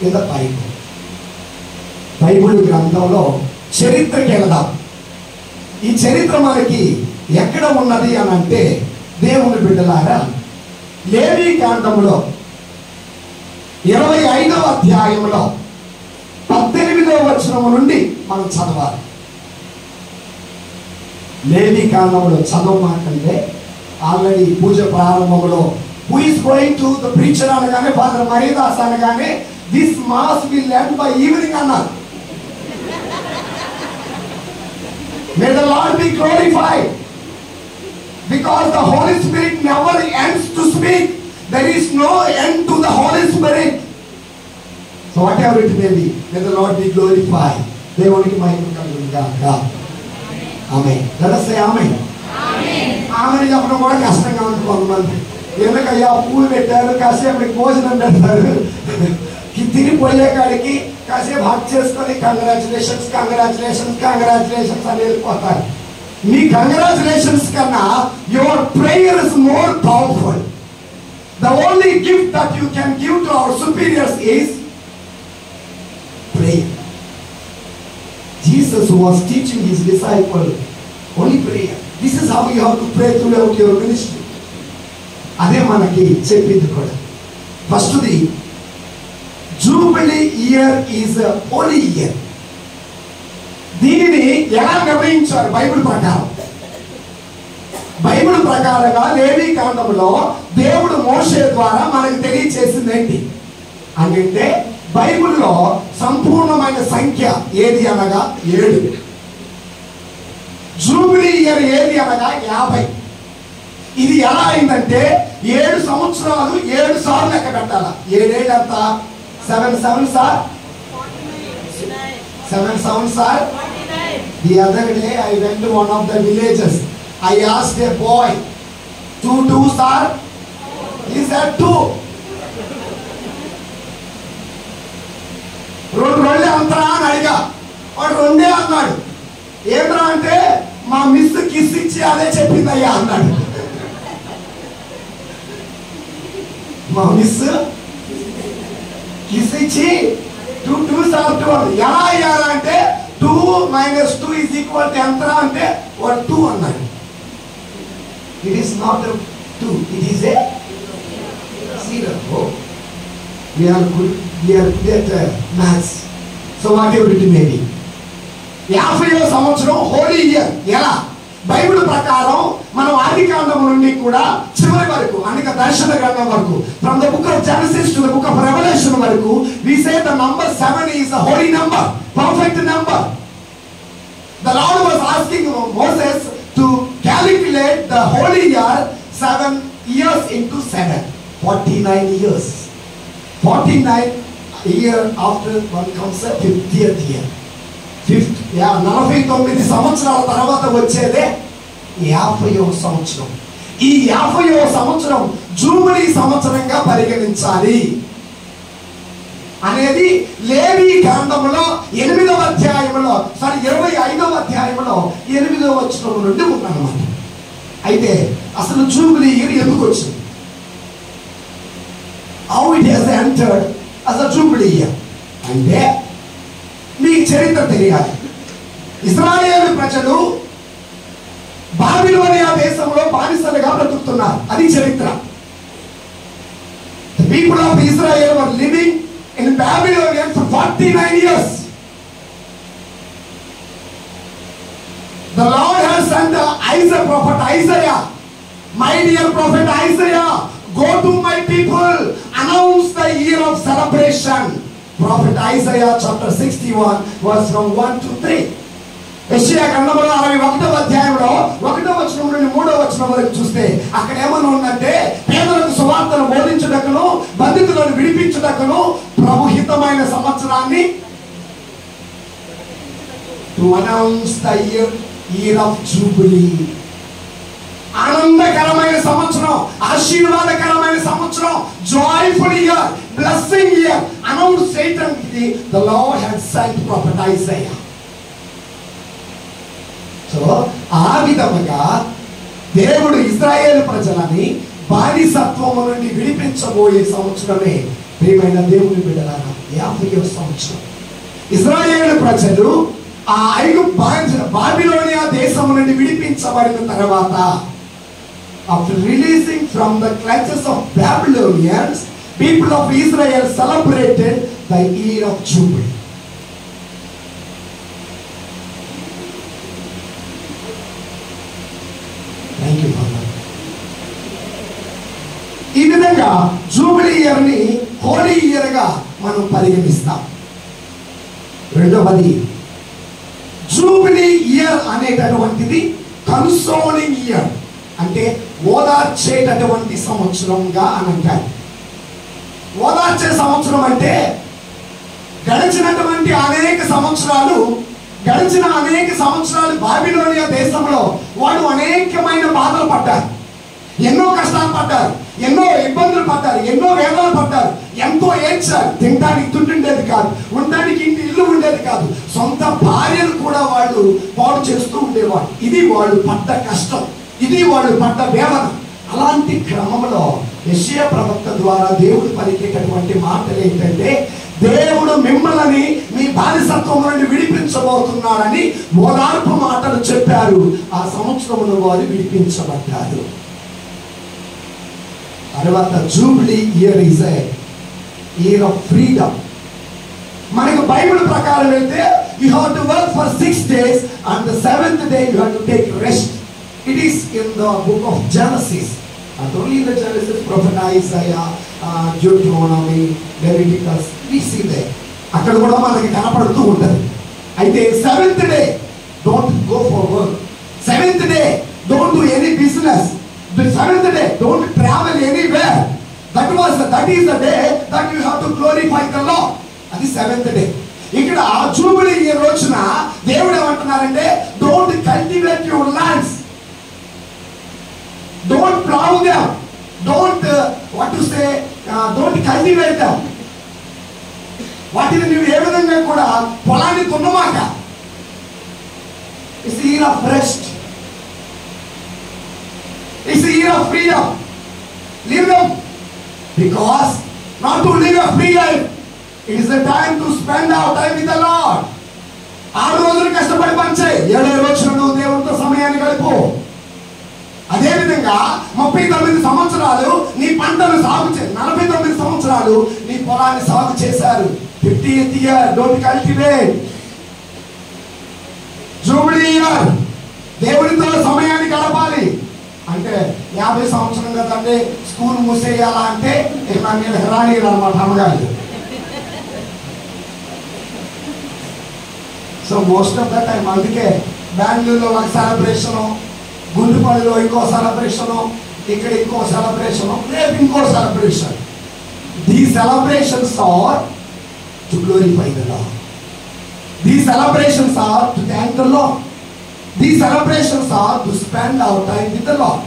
Speaker 3: in the Bible. Bible గ్రంథంలో చరిత్రకి వెళదాం. ఈ చరిత్ర మనకి ఎక్కడ ఉన్నది అని అంటే దేవుని బిడ్డలారా లేవీ కాండంలో 25వ అధ్యాయంలో 18వ వచనం నుండి మనం చదవాలి. లేవీ కాండంలో చదవమాకంటే ఆల్రెడీ పూజ ప్రారంభంలో who is going to the preacher అనగానే ఫాదర్ మరీదాస్ అనగానే this mass will end by evening అన్నారు. May the Lord be glorified because the Holy Spirit never ends to speak. There is no end to the Holy Spirit. So whatever it may be, may the Lord be glorified. దేవునికి మహిమ కలుగును గాక. ఆమేన్. let us say ఆమేన్. ఆమేన్. ఆమేన్ చెప్పడం కూడా కష్టంగా ఉంటుంది కొంతమంది. ఎందుకయ్యా పూలు పెట్టారు, కాసేపటికి భోజనం పెడతారు, తిరిగిపోయే కాడికి కాసేపు హక్ చేసుకొని కంగ్రాచులేషన్స్ కంగ్రాచులేషన్స్ కంగ్రాచులేషన్స్ అని వెళ్ళిపోతారు. మీ కంగ్రాచులేషన్స్ కన్నా your prayer is more powerful. The only gift that you can give to our superiors is prayer. Jesus was teaching his disciples only prayer. This is how you have to pray throughout your ministry. అదే మనకి చెప్పింది కూడా. ఫస్ట్ది jubilee year is Holi year. దీనిని ఎలా నిర్ణయించారు Bible ప్రకారం? Bible ప్రకారంగా లేవీ కాండంలో దేవుడు మోషే ద్వారా మనకు తెలియచేసింది ఏంటి అంటే బైబిల్లో సంపూర్ణమైన సంఖ్య ఏది అనగా 7. జూబిలీ ఇయర్ ఏది అనగా 50. ఇది ఎలా అయిందంటే 7 సంవత్సరాలు 7 సార్లు లెక్క పెట్టాల. 7 ఏళ్ళు ఎంత? 7 7 sir 7 7 sir 49. The other day I went to one of the villages. I asked a boy, 2 2 sir? He said 2. 2 అంతరా అని అడిగా. వాడు 2 అన్నాడు. ఏమరా అంటే మా మిస్ కిస్ ఇచ్చి అదే చెప్పిందయ్యా అన్నాడు. మా మిస్ కిస్ ఇచ్చి 2 2 సార్ 2 అని ఎలా అయ్యారా అంటే 2 - 2 is equal to ఎంతరా అంటే వాడు 2 అన్నాడు. It is not a 2, it is a 0. Oh, we are good at maths. So whatever it may be. 50వ సంవత్సరం హోలీ ఇయర్. ఎలా? బైబిల్ ప్రకారం మనం ఆదికాండం నుండి కూడా చివరి వరకు అనేక దర్శన గ్రంథం వరకు from the book of Genesis to the book of revolution వరకు we say the number 7 is a holy number, perfect number. asking Moses to calculate the holy year 7 years into 7. 49 years. 49 year after one comes a 50th year. 49 సంవత్సరాల తర్వాత వచ్చేదే 50వ సంవత్సరం. ఈ 50వ సంవత్సరం jubilee సంవత్సరంగా పరిగణించాలి అనేది లేవి గ్రంథంలో 8వ అధ్యాయంలో 25వ అధ్యాయంలో 8వ వచనం నుండి ఉందన్నమాట. అయితే అసలు జూబిలీ ఇయర్ ఎందుకు వచ్చింది? How it has entered as a jubilee year? అంటే మీ చరిత్ర తెలియాలి. ఇశ్రాయేలు ప్రజలు బాబిలోనియా దేశంలో బానిసలుగా బ్రతుకుతున్నారు. అది చరిత్ర. The people of Israel were living in Babylon for 49 years. The Lord has sent Isaiah, prophet Isaiah. My dear prophet Isaiah, go to my people, announce the year of celebration. Prophet Isaiah chapter 61 verse from 1 to 3. యెషయా గ్రంథంలో 61వ అధ్యాయంలో 1వ వచనం నుండి 3వ వచనం వరకు చూస్తే అక్కడ ఏమని ఉందంటే, పేదలకు సువార్తను బోధించుటకును బంధితులను విడిపించుటకును ప్రభు హితమైన సంవత్సరాన్ని, to announce the year of jubilee. ఆనందకరమైన సంవత్సరం, ఆశీర్వాదకరమైన సంవత్సరం, joyful year, blessing year announce చేయడానికి the Lord had sent prophet Isaiah. So ఆ విధముగా దేవుడు ఇశ్రాయేలు ప్రజలని బానిసత్వము నుండి విడిపించబోయే సంవత్సరమే ప్రియమైన దేవుని బిడ్డలారా 50వ సంవత్సరం. ఇశ్రాయేలు ప్రజలు ఆ బాబిలోనియా దేశము నుండి విడిపించబడిన తర్వాత, after releasing from the clutches of Babylonians, people of Israel celebrated the year of Jubilee. Thank you, Father. ఈ విధంగా జూబిలీ ఇయర్ ని హోలీ ఇయర్ గా మనం పరిగణిస్తాం. రెండవది, జూబిలీ ఇయర్ అనేటటువంటిది కన్సోలింగ్ ఇయర్, అంటే ఓదార్చేటటువంటి సంవత్సరంగా అని అంటారు. ఓదార్చే సంవత్సరం అంటే గడిచిన అనేక సంవత్సరాలు బాబిలోనియా దేశంలో వాడు అనేకమైన బాధలు పడ్డారు, ఎన్నో కష్టాలు పడ్డారు, ఎన్నో ఇబ్బందులు పడ్డారు, ఎన్నో వేదనలు పడ్డారు, ఎంతో ఏడ్చారు. తినడానికి దుడ్డు ఉండేది కాదు, ఉండడానికి ఇంటి ఇల్లు ఉండేది కాదు, సొంత భార్యను కూడా వాళ్ళు పాడు చేస్తూ ఉండేవాడు. ఇది వాళ్ళు పడ్డ కష్టం, ఇది వాళ్ళు పడ్డ వేదన. అలాంటి క్రమంలో యెషయా ప్రవక్త ద్వారా దేవుడు పలికేటటువంటి మాటలు ఏంటంటే, దేవుడు మిమ్మల్ని మీ బానిసత్వం నుండి విడిపించబోతున్నాడని ఓదార్పు మాటలు చెప్పారు. ఆ సంవత్సరంలో వారు విడిపించబడ్డారు. తర్వాత jubilee year is a year of freedom. మనకు బైబిల్ ప్రకారం వెళ్తే you have to work for 6 days and the 7th day you have to take rest. It is in the book of Genesis. Not only in the Genesis, prophet Isaiah, Deuteronomy, Leviticus, we see there. అక్కడ కూడా మనకి కనపడుతూ ఉంటుంది. అయితే 7th day don't go for work. 7th day don't do any business. The 7th day don't travel anywhere. That is the day that you have to glorify the Lord. అది 7th day. ఇక్కడ jubilee ఈ రోజున దేవుడు ఏమంటున్నారంటే, don't cultivate your lands. Don't plow them. Don't don't cultivate them. వాటిని నువ్వు ఏ విధంగా కూడా పొలాన్ని దున్నమాక. It's the year of rest. It's the year of freedom. Live them. Because not to live a free life, it is the time to spend our time with the Lord. 6 రోజులు కష్టపడి పనిచేయి, 7వ రోజున నువ్వు దేవుడితో సమయాన్ని గడుపు. అదేవిధంగా 39 సంవత్సరాలు నీ పంటను సాగు 49 సంవత్సరాలు నీ పొలాన్ని సాగు చేశారు. 50th year don't cultivate. Jubilee year దేవుడితో సమయాన్ని గడపాలి. అంటే 50 సంవత్సరం కదండి స్కూల్ మూసేయాలా అంటే ఇక నేను హెరానీ అన్నమాట అమ్మగారు. So most of the time అందుకే బెంగళూరులో ఒక సెలబ్రేషను, గుండుపల్లిలో ఇంకో సెలబ్రేషను, ఇక్కడ ఇంకో సెలబ్రేషను, రేపు ఇంకో celebration. These celebrations are to glorify the Lord. These celebrations are to thank the Lord. These celebrations are to spend our time with the Lord.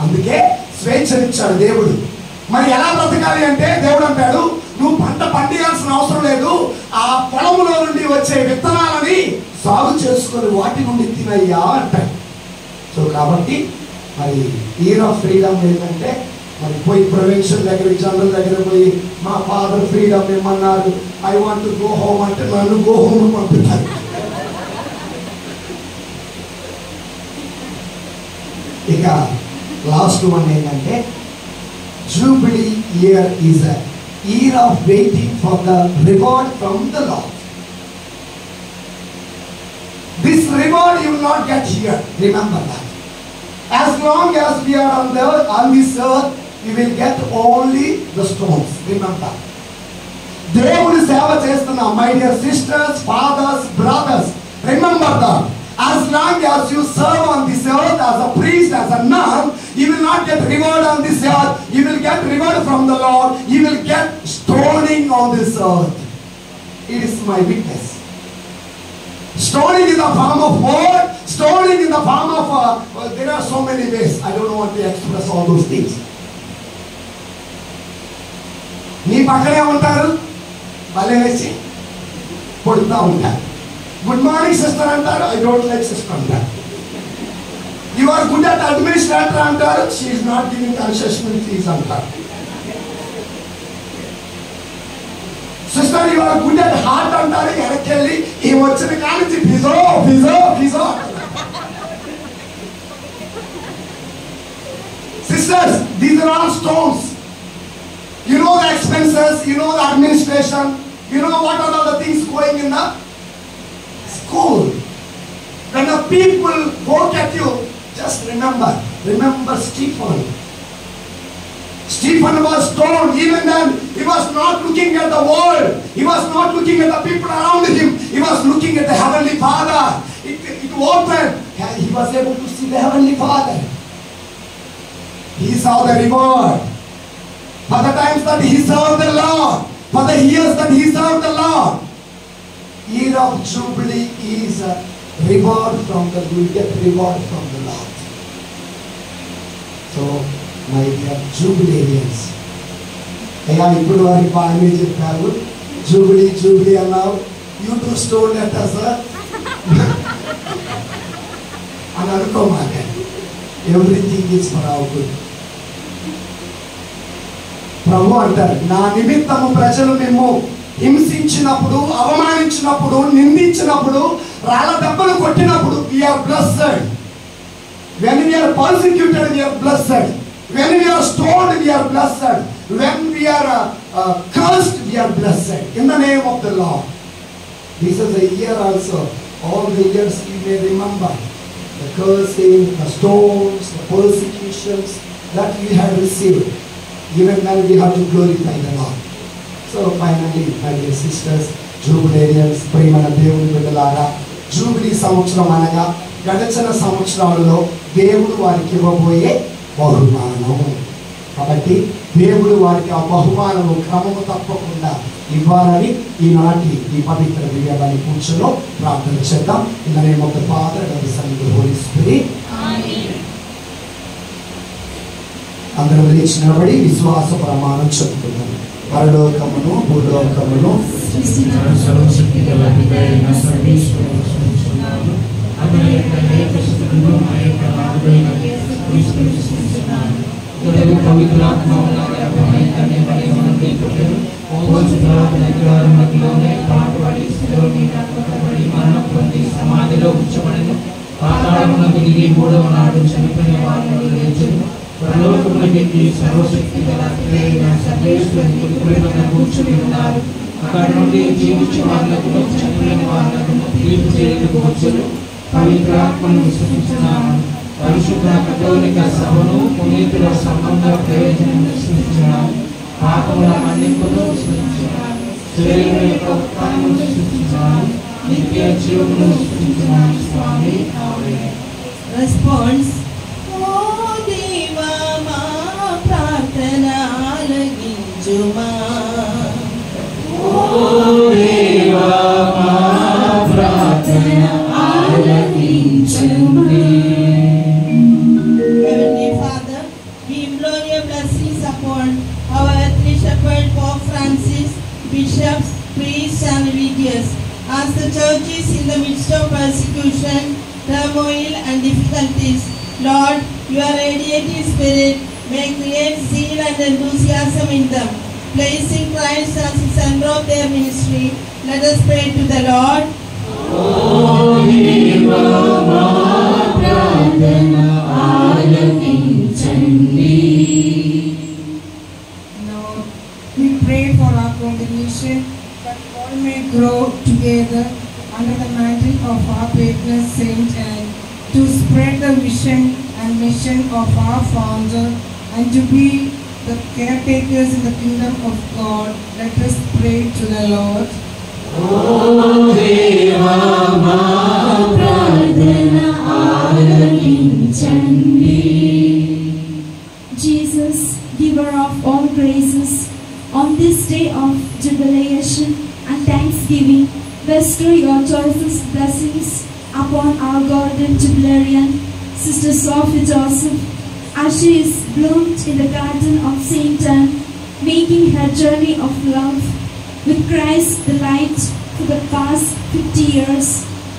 Speaker 3: అందుకే స్వేచ్ఛనిచ్చాడు దేవుడు. మరి ఎలా బ్రతకాలి అంటే దేవుడు అంటాడు, నువ్వు పంట పండియాల్సిన అవసరం లేదు, ఆ పొలంలో నుండి వచ్చే విత్తనాలని సాగు చేసుకొని వాటి నుండి తినయ్యా అంటాడు. సో కాబట్టి మరి ఇయర్ ఆఫ్ ఫ్రీడమ్ ఏంటంటే, మరి పోయి ప్రొవిన్షియల్ దగ్గర జనరల్ దగ్గర పోయి మా ఫాదర్ ఫ్రీడమ్ ఏమన్నారు, I want to go home అంటే నన్ను గో హోమ్ పంపుతారు. ఇక లాస్ట్ వన్ ఏంటంటే, jubilee year is a year of waiting for the reward from the Lord. This reward you will not get here. Remember that. As long as we are on this earth, we will get only the stones. Remember. దేవుని సేవ చేస్తున్న my dear sisters, fathers, brothers, remember that. As long as you serve on this earth as a priest, as a nun, you will not get reward on this earth. You will get reward from the Lord. You will get stoning on this earth. It is my witness. Stoning in the form of word, stoning in the form of there are so many ways. I don't know what to express all those things. నీ పక్కనే ఉంటారు, భలే వేసి కొడుతూ ఉంటారు. Good morning sister అంటారు, I don't like sister అంటారు. You are good at administrator అంటారు, she is not giving concessional fees అంటారు. Sister you are good at heart అంటారు, వెనక్కి ఈ వచ్చిన కానించి ఫిజో ఫిజో ఫిజో. Sisters, these are all stones. You know the expenses, you know the administration, you know what are all the things going in the school. When the people work at you, just remember Stephen. Stephen was stoned. Even then, he was not looking at the world. He was not looking at the people around him. He was looking at the Heavenly Father. It opened. He was able to see the Heavenly Father. He saw the reward. For the times that he served the Lord, for the years that he served the Lord. Year of Jubilee is a reward from the, you get reward from the Lord. So, my dear Jubileans, అయ్యా ఇప్పుడు వారికి బాగానే చెప్పారు, jubilee అన్నావు, you too stone let us అని అనుకోమాకండి. Everything is for our good. ప్రభు అంటారు, నా నిమిత్తము ప్రజలు మేము హింసించినప్పుడు, అవమానించినప్పుడు, నిందించినప్పుడు, రాళ్ళ దెబ్బలు కొట్టినప్పుడు we are blessed. When we are persecuted, we are blessed. When we are stoned, we are blessed. When we are cursed, we are blessed. In the name of the Lord. This is a year also. All the years we may remember the cursing, the stones, the persecutions that we have received. Even then we have to glorify the Lord. So finally, my dear sisters, Jubileans, ప్రియమైన దేవుని బిడ్డలారా, jubilee సంవత్సరం అనగా గడిచిన సంవత్సరాలలో దేవుడు వారికి ఇవ్వబోయే బహుమానం. కాబట్టి దేవుడు వారికి ఆ బహుమానము క్రమము తప్పకుండా ఇవ్వాలని ఈనాటి ఈ పవిత్ర దివ్యబలి పూజలో ప్రార్థన చేద్దాం. In the name of the Father and the Son and the Holy Spirit. అందరం లేచి నిలబడి విశ్వాస ప్రమాణం చెప్పుకున్నాం. పరలోకమును భూలోకమును
Speaker 6: సర్వశక్తి గల పితైన సర్వేశ్వరుని స్తుతిస్తున్నాను. అతని యొక్క ఏకశక్తులను మా యొక్క నాథుడైన యేసుక్రీస్తును స్తుతిస్తున్నాను. ఇతడు పవిత్రాత్మ ఉన్న గర్భమై కన్యకని మనకి పుట్టెను. పోవచ్చు పిలాతు అధికారములోనే పాటుపడి శిలువ మీద కొట్టబడి మరణం పొంది సమాధిలో ఉంచబడెను. పాతాళమునకు దిగి మూడవ నాడు చనిపోయిన వారిని లేచెను. పరలోకమునకెక్కి సర్వశక్తి గల పితైన సర్వేశ్వరుని కుడి పక్కన కూర్చుని ఉన్నారు. అక్కడి నుండి జీవించే వాళ్లకు చనిపోయిన వాళ్లకు తీర్పు చేయడానికి వచ్చును. పవిత్రాత్మను విశ్వసిస్తున్నాను. పరిశుద్ధ కథోలిక సభను పునీతుల సంబంధ ప్రయోజనం విశ్వసిస్తున్నాను. పాపముల మన్నింపును విశ్వసిస్తున్నాను. శరీరం యొక్క ఉత్థానమును విశ్వసిస్తున్నాను. నిత్య జీవమును సృష్టించున్నాము స్వామి. ఆమేన్.
Speaker 2: Response.
Speaker 1: ఓ దేవా మా ప్రార్థన ఆలకించుమా.
Speaker 6: ఓ దేవా మా ప్రార్థన ఆలకించుమా.
Speaker 1: Heavenly Father, we implore your blessings upon our earthly shepherd Pope Francis, bishops, priests and religious. As the church is in the midst of persecution, turmoil and difficulties, Lord, your radiating spirit may create zeal and enthusiasm in them. Placing Christ as the center of their ministry, let us pray to the Lord.
Speaker 6: ఓ దేవా మా ప్రార్థన ఆలకించండి.
Speaker 4: Lord, we pray for our congregation that all may grow together under the mantle of our patron saint and to spread the vision and mission of our founder and to be the caretakers in the kingdom of God. Let us pray to the Lord.
Speaker 6: ఓ దేవా మా ప్రార్థన ఆలకించండి.
Speaker 5: Jesus, giver of all graces, on this day of jubilation and thanksgiving, bestow your choicest blessings upon our golden jubilarian, Sister Sophie Joseph, as she is bloomed in the garden of St. Anne, making her journey of love with Christ the light for the past 50 years.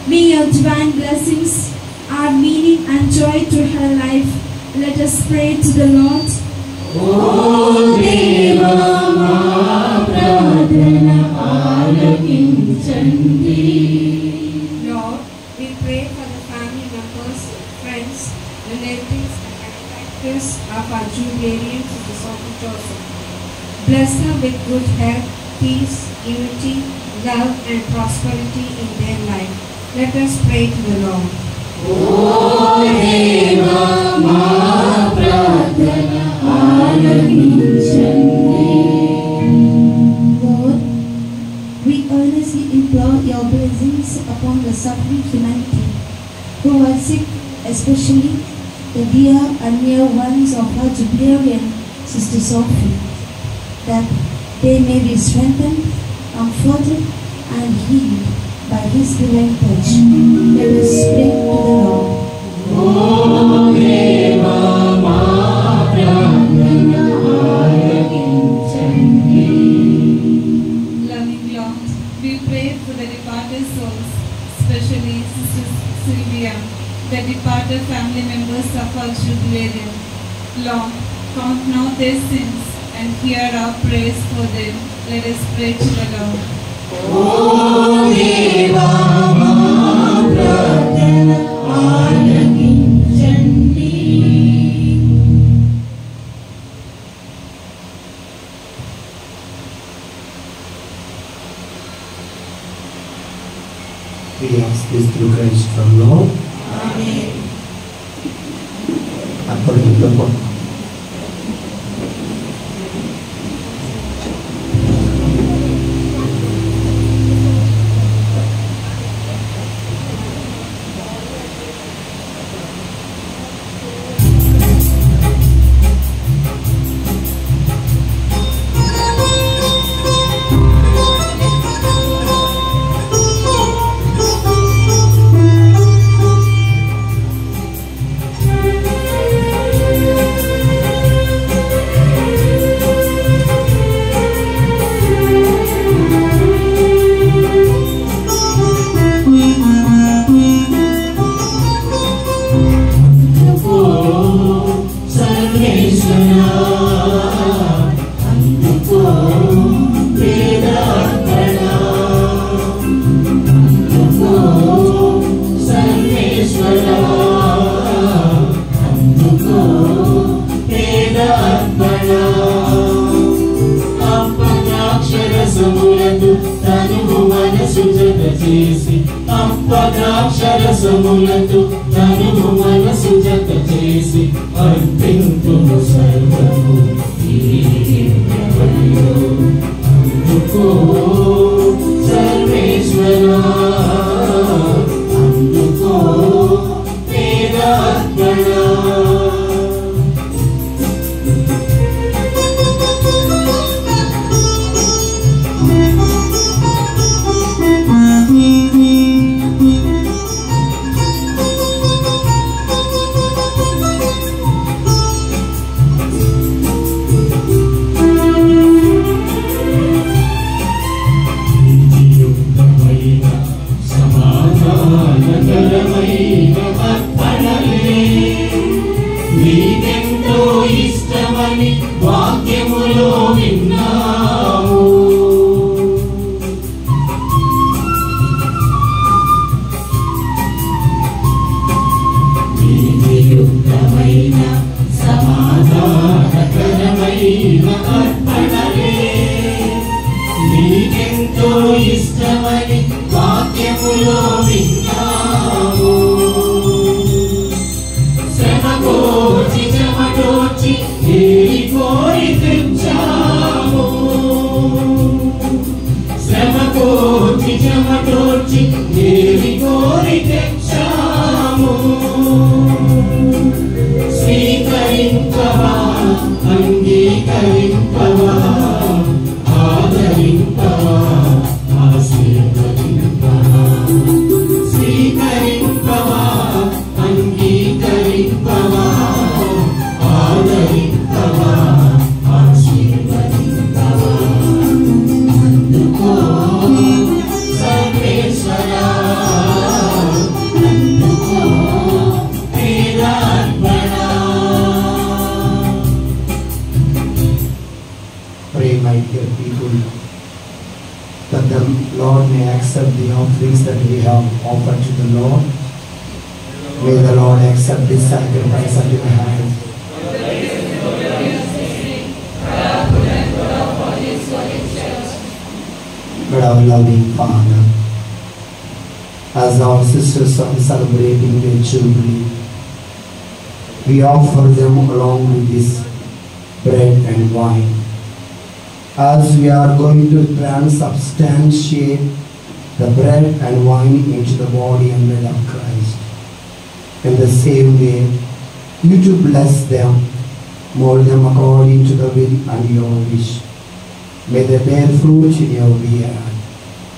Speaker 5: May your divine blessings add meaning and joy to her life. Let us pray to the Lord.
Speaker 6: ఓ దేవా మా ప్రార్థన ఆలకించండి.
Speaker 8: Lord, we pray for the family members, friends, relatives, and benefactors of our jubilarian Sister Sophie Joseph. Bless her with good health, peace, unity, love, and prosperity in their life. Let us pray to the Lord.
Speaker 6: ఓ దేవా మా ప్రార్థన ఆలకించండి.
Speaker 9: Lord, we earnestly implore your blessings upon the suffering humanity who are sick, especially the dear and near ones of our jubilarian Sister Sophie, that they may be strengthened, comforted, and healed by His divine touch. Let us pray to the Lord.
Speaker 6: ఓ దేవా మా ప్రార్థన ఆలకించండి.
Speaker 8: Loving Lord, we pray for the departed souls, especially Sister Sylvia, the departed family members of our jubilarian. Lord, count not their sins and hear our prayers for them. Let us pray to the Lord.
Speaker 6: ఓ దేవా మా ప్రార్థన ఆలకించండి.
Speaker 3: We ask this through Christ from Lord.
Speaker 1: Amen.
Speaker 3: According to the book.
Speaker 6: అప్పద్రాక్షరసములతో తనువు మనసు జత చేసి అర్పింతును సర్వము ఈ దివ్య బలిలో. అందుకో సర్వేశ్వరా
Speaker 3: accept the offerings that we have offered to the Lord. May the Lord accept this sacrifice at your hands. But our loving Father, as our sisters are celebrating their jubilee, we offer them along with this bread and wine. As we are going to transubstantiate the bread and wine into the body and blood of Christ, in the same way, you to bless them, mold them according to the will and your wish. May they bear fruit in your beard.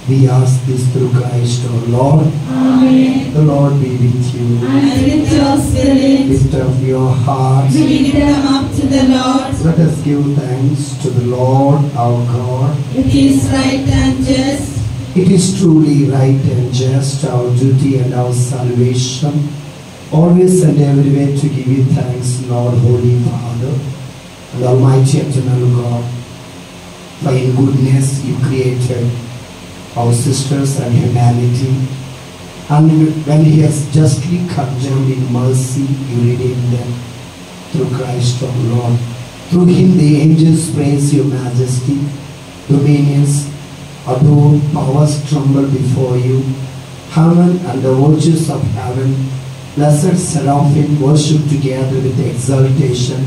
Speaker 3: We ask this through Christ our Lord.
Speaker 1: Amen.
Speaker 3: The Lord be with you.
Speaker 1: And with your spirit,
Speaker 3: Lift up your hearts.
Speaker 1: we lift them up to the Lord.
Speaker 3: Let us give thanks to the Lord our God.
Speaker 1: It is right and just,
Speaker 3: It is truly right and just, our duty and our salvation, always and everywhere to give you thanks, Lord, Holy Father, and Almighty Eternal God. For in goodness you created our sisters and humanity, and when He has justly condemned in mercy, you redeemed them through Christ our Lord. Through Him the angels praise your majesty, dominions adore, powers tremble before you. Heaven and the virtues of heaven, blessed seraphim, worship together with exaltation.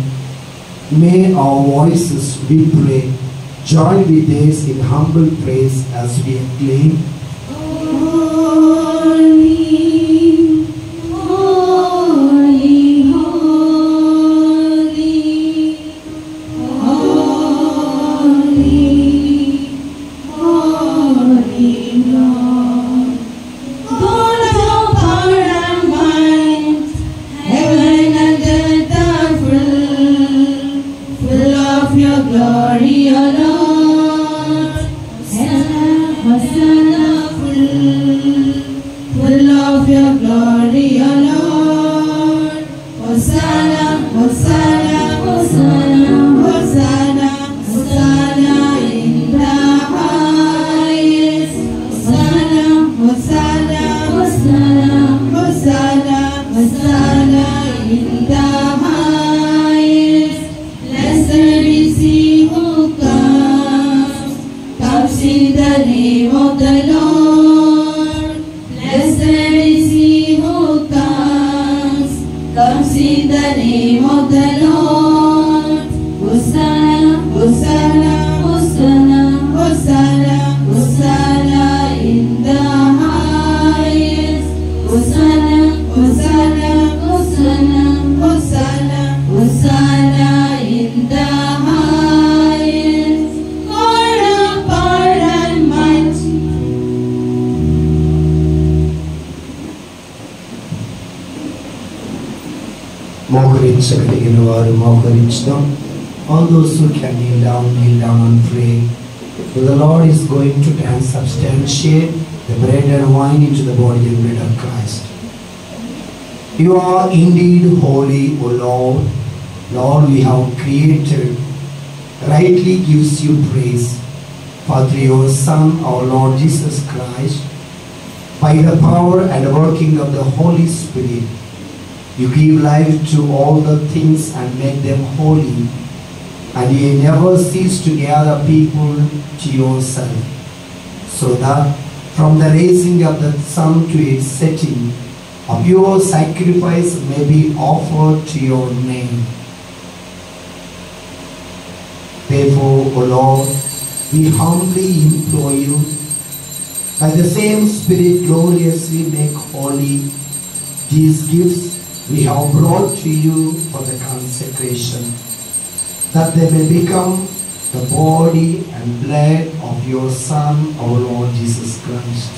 Speaker 3: May our voices, we pray, join with theirs in humble praise as we acclaim.
Speaker 1: Holy, holy, holy, holy, holy Lord. God of power and might, heaven and earth are full of your glory, O Lord. Hosanna, full of your glory, O Lord. Hosanna, Hosanna, Hosanna, Hosanna, Hosanna in the highest. Hosanna, Hosanna, Hosanna, Hosanna, Hosanna in the highest. Blessed is He who comes in the name of the Lord. Blessed is He who comes in the name of the Lord. Hosanna, Hosanna, Hosanna, Hosanna, Hosanna in the highest. Hosanna, Hosanna, Hosanna, Hosanna, Hosanna in the highest. God of power and might.
Speaker 3: మోకరించగలిగిన వారు మోకరించడం. All those who can kneel down and pray. For the Lord is going to transubstantiate the bread and wine into the body and blood of Christ. You are indeed holy, O Lord. Lord, we have created, rightly gives you praise. For through your Son, our Lord Jesus Christ, by the power and working of the Holy Spirit, you give life to all the things and make them holy, and you never cease to gather people to yourself, so that from the raising of the sun to its setting, a pure sacrifice may be offered to your name. Therefore, O Lord, we humbly implore you, by the same Spirit gloriously make holy these gifts we have brought to you for the consecration, that they may become the body and blood of your Son, our Lord Jesus Christ.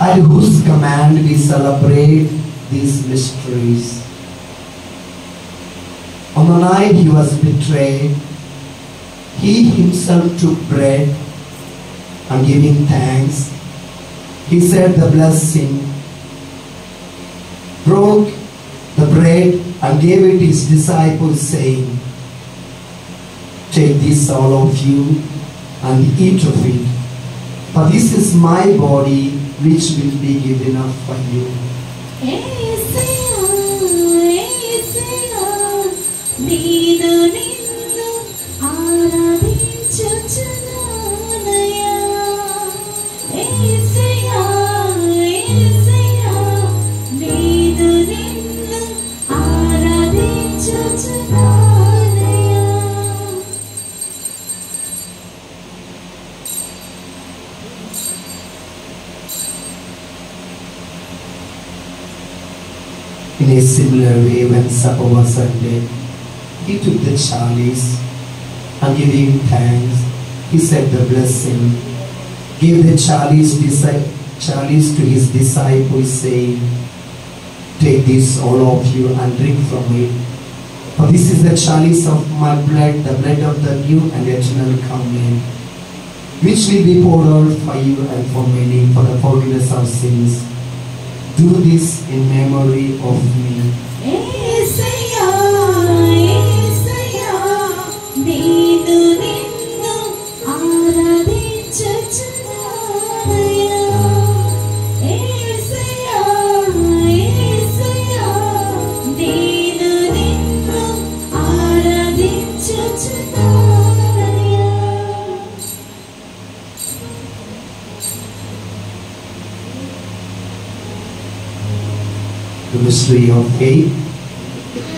Speaker 3: At whose command we celebrate these mysteries. On the night he was betrayed, he himself took bread, and giving thanks, he said the blessing, broke the bread and gave it to his disciples, saying, "Take this, all of you, and eat of it. For this is my body, which will be given up for you." In a similar way, when supper was ended, he took the chalice, and giving thanks, he said the blessing, gave the chalice to his disciples, saying, "Take this, all of you, and drink from it. For this is the chalice of my blood, the blood of the new and eternal covenant, which will be poured out for you and for many for the forgiveness of sins. Do this in memory of me." The mystery of faith.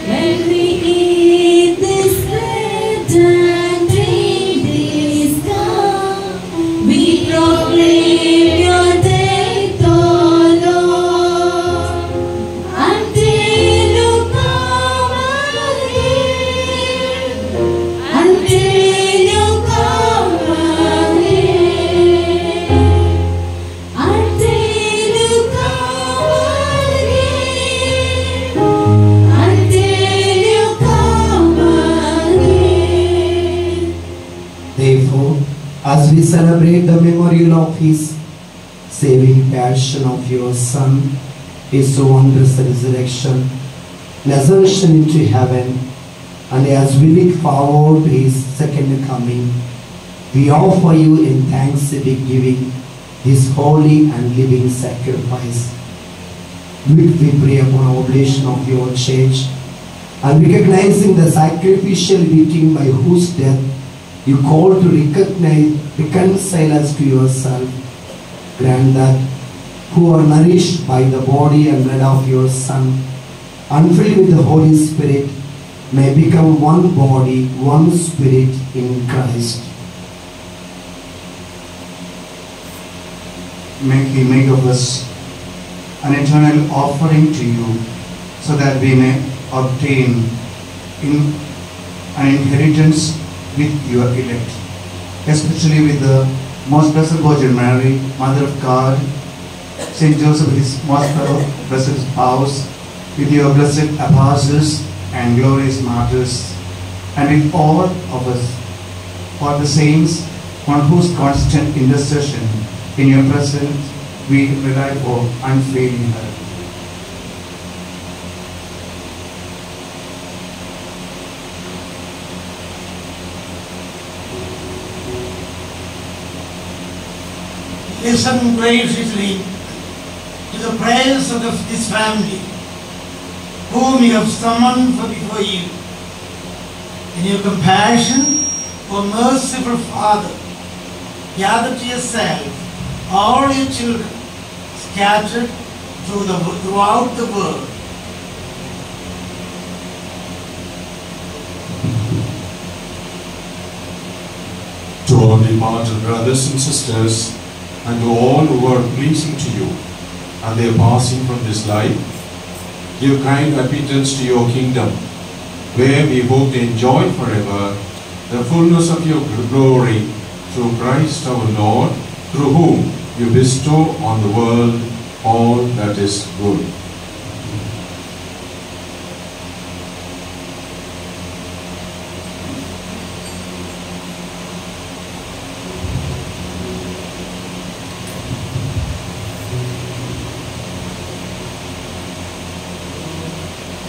Speaker 5: When we eat this bread and drink this cup, we proclaim your death, O Lord, until you come again, until you come again, until you come again.
Speaker 3: Therefore, as we celebrate the memorial of his saving passion of your Son, his wondrous resurrection and ascension into heaven, and as we look forward to his second coming, we offer you in thanksgiving giving this holy and living sacrifice. We pray upon oblation of your church, and recognizing the sacrificial victim by whose death you call to reconcile us to yourself. Grant that who are nourished by the body and blood of your Son and filled with the Holy Spirit may become one body, one spirit in Christ.
Speaker 10: May he make of us an eternal offering to you, so that we may obtain an inheritance with your elect, especially with the most blessed Virgin Mary, Mother of God, Saint Joseph, his most blessed spouse, with your blessed apostles and glorious martyrs, and with all of us, for the saints, on whose constant intercession in your presence we rely for unfailing help.
Speaker 7: Listen graciously to the prayers of this family, whom you have summoned before you. In your compassion, O merciful Father, gather to yourself all your children scattered throughout the world.
Speaker 6: To all departed brothers and sisters, and to all who are pleasing to you, and they are passing from this life, give kind admittance to your kingdom, where we hope to enjoy forever the fullness of your glory through Christ our Lord, through whom you bestow on the world all that is good.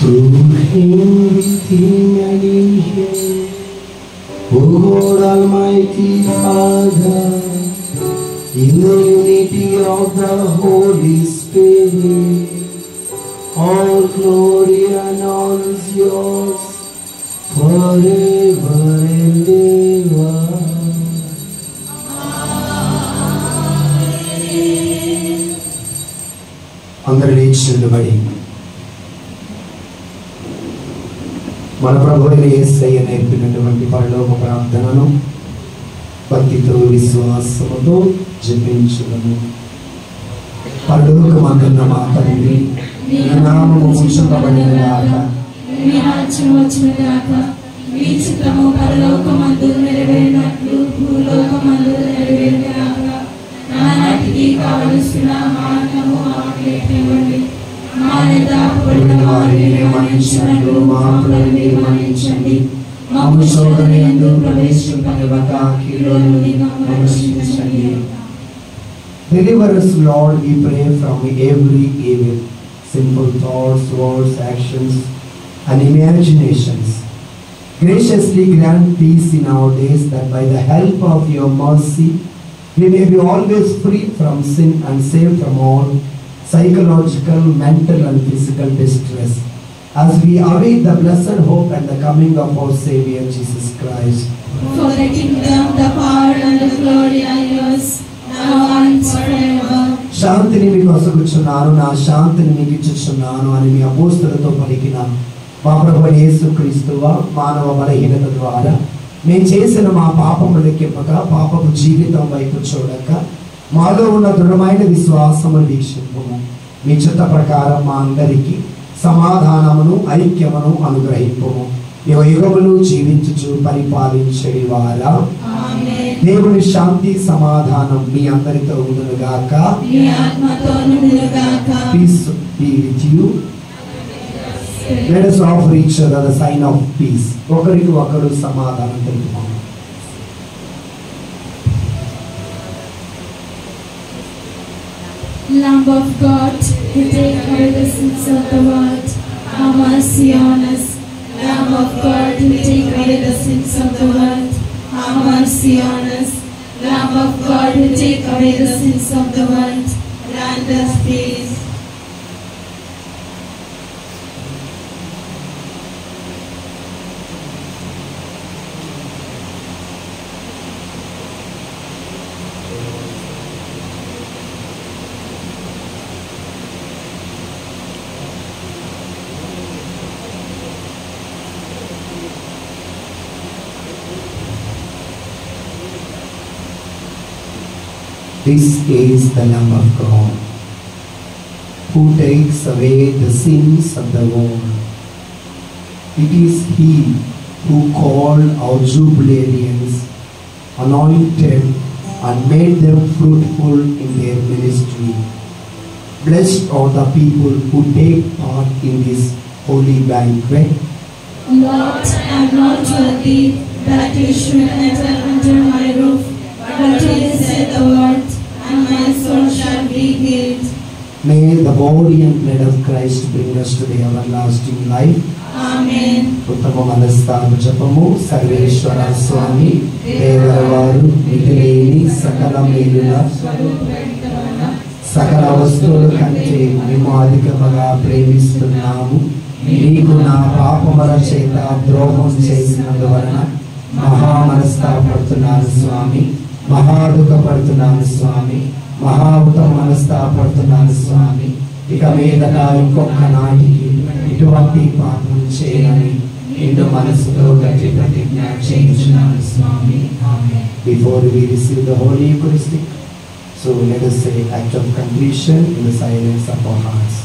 Speaker 3: Through everything I need here. O God Almighty Father, in the unity of the Holy Spirit, all glory and honor is yours forever and ever. అందరూ లేచి నిలబడి మన ప్రభు అయిన యేసయ్య నేర్పినటువంటి పరలోక ప్రార్థనను భక్తితో విశ్వాసముతో జపించుదము. పరలోకమందున్న మా తండ్రి, నీ నామము పూజింపబడునుగాక,
Speaker 5: నీ రాజ్యము వచ్చునుగాక, నీ చిత్తము పరలోకమందు నెరవేరినట్లు భూలోకమందు నెరవేరునుగాక. నానాటికి కావలసిన ఆహారము ఆకలివ్వండి. మా యథార్థపడిన వారిని మన్నించినట్లు మా అప్పులను మన్నించండి. మమ్ము శోధనయందు ప్రవేశింపనివ్వక కీడులో నుండి మమ్మల్ని రక్షించండి.
Speaker 3: Deliver us, Lord, we pray, from every evil, sinful thoughts, words, actions, and imaginations. Graciously grant peace in our days, that by the help of your mercy, we may be always free from sin and saved from all psychological, mental, and physical distress, as we await the blessed hope and the coming of our Savior Jesus Christ.
Speaker 5: For the kingdom, the power, and the glory are yours, now and forever.
Speaker 3: శాంతిని మీకు వసగుచున్నాను, నా శాంతిని మీకు ఇచ్చుచున్నాను అని మీ అపోస్తలతో పలికిన మా ప్రభువైన యేసుక్రీస్తువా, మానవ బలహీనత ద్వారా మేము చేసిన మా పాపము లెక్కింపక, పాపపు జీవితం వైపు చూడక, మాలో ఉన్న దృఢమైన విశ్వాసమును వీక్షింపము. మీ చిత్త ప్రకారం మా అందరికీ సమాధానమును ఐక్యమును అనుగ్రహింపము. యుగములు జీవించుచు పరిపాలించడి వారా, దేవుని శాంతి సమాధానం మీ అందరితో ఉండునుగాక. Peace be with you. Let us offer each other the sign of peace. ఒకరికి ఒకరు సమాధానం తెలుపుకోండి.
Speaker 5: Lamb of God, who take away the sins of the world, have mercy on us. Lamb of God, who take away the sins of the world, have mercy on us. Lamb of God, who take away the sins of the world, grant us peace.
Speaker 3: This is the Lamb of God, who takes away the sins of the world. It is He who called our Jubilarians, anointed and made them fruitful in their ministry. Blessed are the people who take part in this holy banquet.
Speaker 5: Lord, I am not worthy that you should enter under my roof, but you said the word, and my soul shall be healed.
Speaker 3: May the body and blood of Christ bring us to the everlasting life.
Speaker 5: Amen.
Speaker 3: ఉత్తమ మనస్తాప జపము. సర్వేశ్వర స్వామి దేవరవారు మితిలేని సకల మేలుల సకల వస్తువుల కంటే మేము అధికముగా ప్రేమిస్తున్నాము. నీకు నా పాపముల చేత ద్రోహం చేసినందువలన మహా మనస్తాపడుతున్నాను స్వామి, మహా దుఃఖపడుతున్నాను స్వామి, మహా ఉత్తమ మనస్తాపడుతున్నాను స్వామి. ఇక మీదట ఇంకొక నాటికి ఇటువంటి పాపం చేయని నిండు మనసుతో గట్టి ప్రతిజ్ఞ చేయించున్నాను స్వామి. Before we receive the Holy Eucharistic, so let us say act of contrition in the silence of our hearts.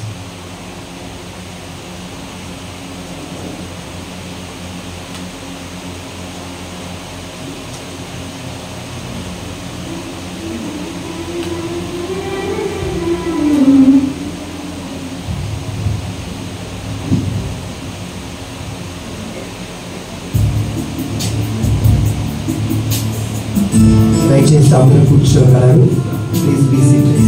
Speaker 3: దయచేసి అందరూ కూర్చోగలరు. Please be seated.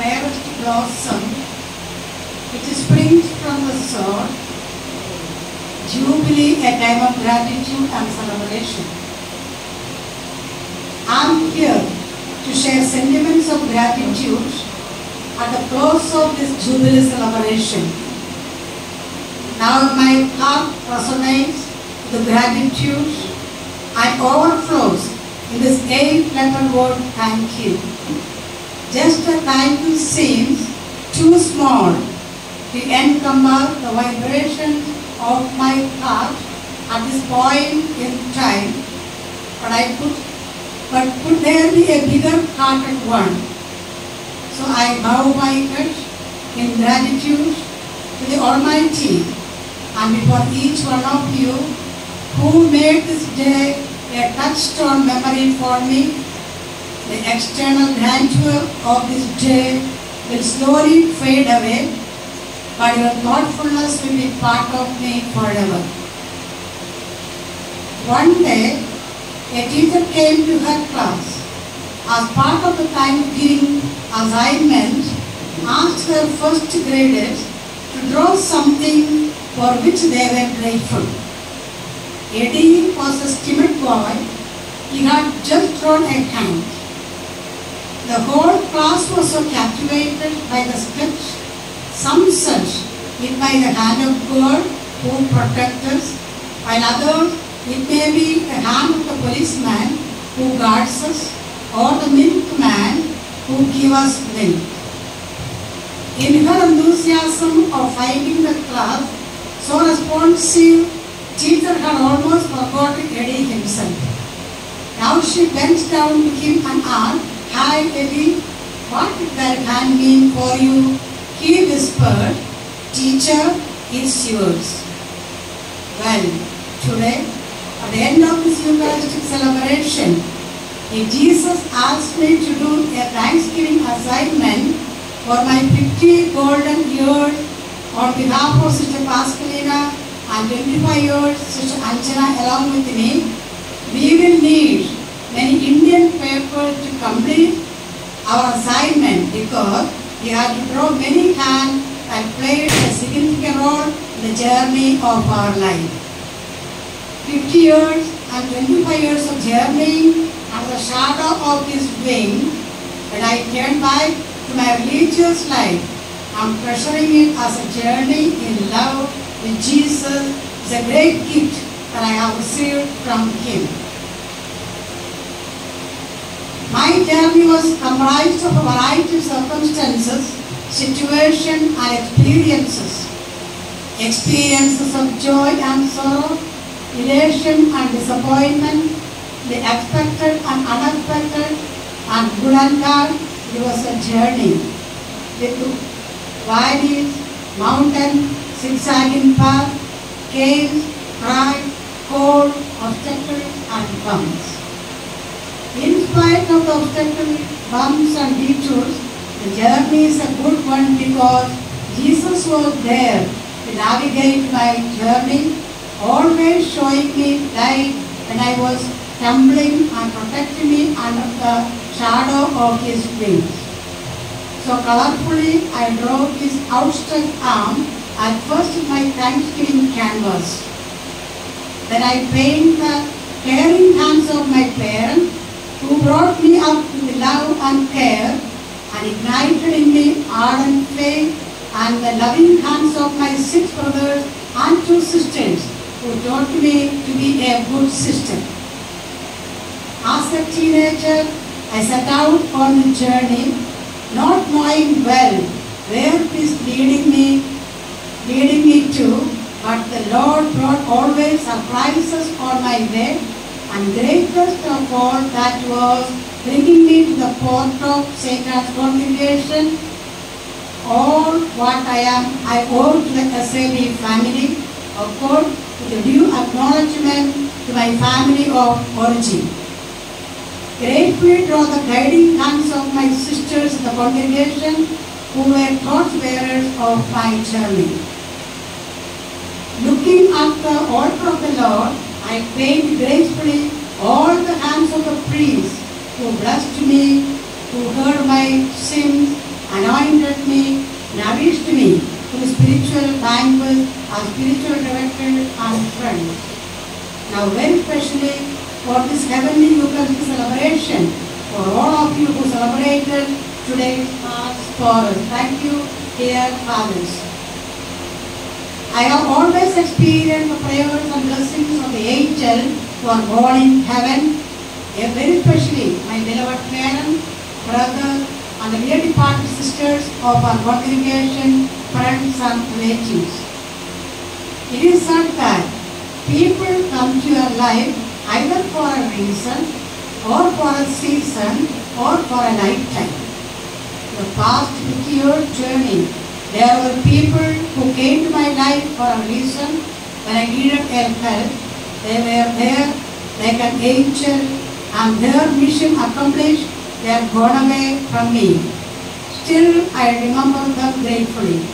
Speaker 4: fairest blossom, which springs from the soul, Jubilee, a time of gratitude and celebration. I am here to share sentiments of gratitude at the close of this Jubilee celebration. Now my heart resonates with gratitude and overflows in this 8-letter word, thank you. Just the title seems too small to encompass the vibration of my heart at this point in time, but could there be a bigger hearted one? So I bow my head in gratitude to the Almighty and before each one of you who made this day a touchstone memory for me. The external grandeur of this day will slowly fade away, but your thoughtfulness will be part of me forever. One day, a teacher came to her class. As part of the Thanksgiving assignment, asked her first graders to draw something for which they were grateful. Eddie was a timid boy. He had just drawn a hand. The whole class was so captivated by the sketch. Some said it by the hand of God who protects us, while others it may be the hand of the policeman who guards us, or the milkman who gives us milk. In her enthusiasm of finding the class so responsive, teacher had almost forgotten Eddie himself. Now she bent down to him and asked, "Hi Eddie, what did that hand mean for you?" He whispered, "Teacher, it's yours." Well, today, at the end of this Eucharistic celebration, if Jesus asked me to do a Thanksgiving assignment for my 50 golden years on behalf of Sister Pascalina and 25 years Sister Anjana along with me, we will need many Indian papers to complete our assignment because we have to draw many hands that played a significant role in the journey of our life. 50 years and 25 years of journeying under the shadow of His wing, when I turn back to my religious life, I'm treasuring it as a journey in love with Jesus. It's a great gift that I have received from Him. My journey was comprised of a variety of circumstances, situations and experiences. Experiences of joy and sorrow, elation and disappointment, the expected and unexpected, and good and bad. It was a journey with valleys, mountains, zigzagging paths, caves, pride, cold, obstacles and bumps. In spite of the obstacles, bumps and detours, the journey is a good one because Jesus was there to navigate my journey, always showing me light when I was tumbling and protecting me under the shadow of His wings. So colorfully I drove His outstretched arm at first in my Thanksgiving canvas. Then I painted the caring hands of my parents who brought me up with love and care and ignited in me ardent faith, and the loving hands of my 6 brothers and 2 sisters who taught me to be a good sister. As a teenager, I set out on the journey, not knowing well where it is leading me to, but the Lord brought always surprises on my way, and greatest of all that was bringing me to the port of St. Anne's congregation. All what I am, I owe to the SAB family, of course, with a due acknowledgement to my family of origin. Gratefully draw the guiding hands of my sisters in the congregation who were torch-bearers of my journey. Looking at the altar of the Lord, I paint gracefully all the hands of the priests who blessed me, who heard my sins, and spiritual banquet, our spiritual director and friends. Now very specially for this heavenly Eucharistic celebration, for all of you who celebrated today's Mass for us. Thank you, dear fathers. I have always experienced the prayers and blessings of the angel who are born in heaven, very especially my beloved parents, brothers, and the dear departed sisters of our congregation, friends and relatives. It is said that people come to your life either for a reason, or for a season, or for a lifetime. The past 50-year journey, there were people who came to my life for a reason. When I needed help, they were there like an angel, and their mission accomplished, they had gone away from me. Still, I remember them gratefully.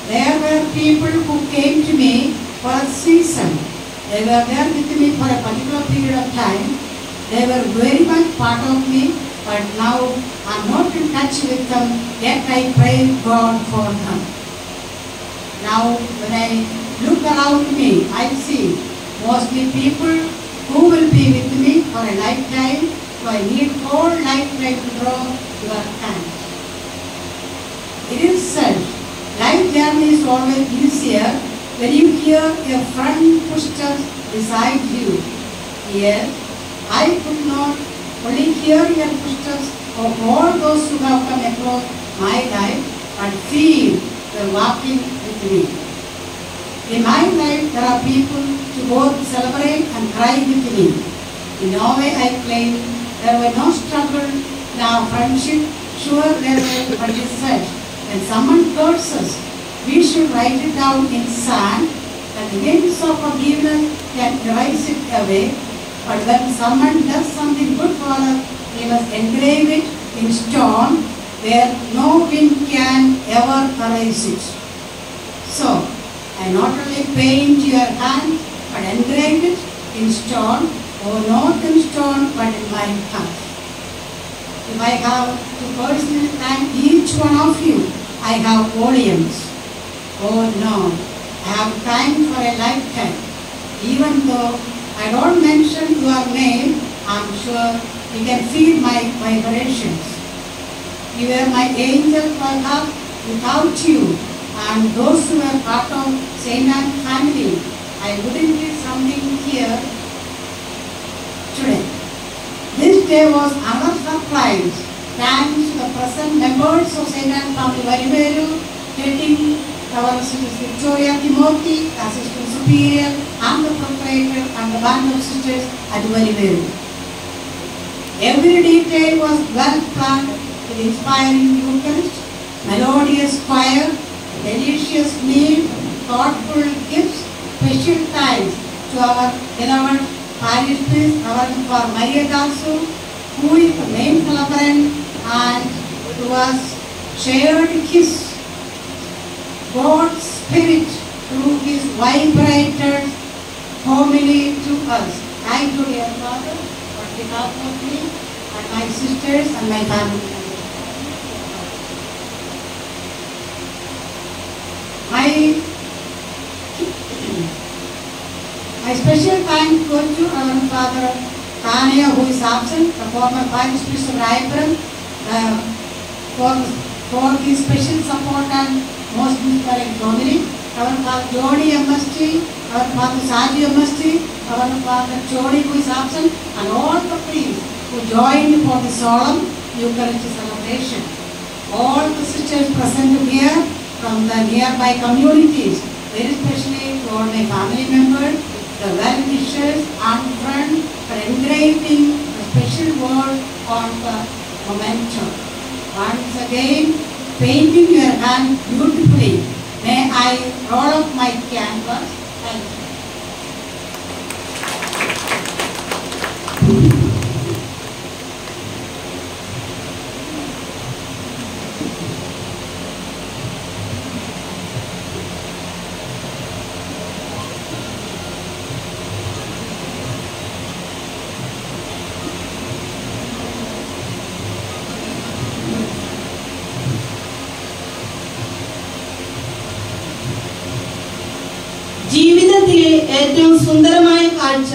Speaker 4: There were people who came to me for a season. They were there with me for a particular period of time. They were very much part of me, but now I'm not in touch with them, yet I pray God for them. Now, when I look around me, I see mostly people who will be with me for a lifetime, so I need whole lifetime to draw your hand. It is said, life journey is always easier when you hear a friend footsteps beside you. Yes, I could not only hear your footsteps of all those who have come across my life, but feel them walking with me. In my life, there are people to both celebrate and cry with me. In Norway, I claim there were no struggle in our friendship. Sure, there were, but it said, when someone curses, we should write it down in sand, and the winds of forgiveness can erase it away. But when someone does something good for us, we must engrave it in stone, where no wind can ever erase it. So, I not only paint your hand, but engrave it in stone, or not in stone, but in my heart. If I have to personally thank each one of you, I have volumes. Oh no, I have time for a lifetime. Even though I don't mention your name, I'm sure you can feel my vibrations. You were my angel for love. Without you and those who were part of Saint Anne family, I wouldn't be something here today. This day was another surprise. Thanks to the present members of Saint Anne family, Variveru, heading our Sisters Victoria Timothy, Assistant Superior, and the Proprietor, and the band of sisters at Variveru. Every detail was well planned with inspiring Eucharist, melodious choir, delicious meal, thoughtful gifts, special thanks to our beloved parish priest, Reverend for Maria Dasu, who is the main celebrant, and who has shared his God's Spirit through his vibrated homily to us. Thank you, dear Father, on behalf of me and my sisters and my family. My special thanks go to our Father Tanya, who is absent, the former parish priest of Raipuram, for his special support and most inspiring homily. Our Father Jodi MST, our Father Saji MST, our Father Jodi, who is absent, and all the priests who joined for the solemn Eucharistic celebration. All the sisters present here from the nearby communities, very especially to all my family members, the well-wishers and friends, for engraving the special word on the memento. Once again, painting your hand beautifully. May I roll up my canvas. Thank you.
Speaker 1: ഏറ്റവും സുന്ദരമായ കാഴ്ച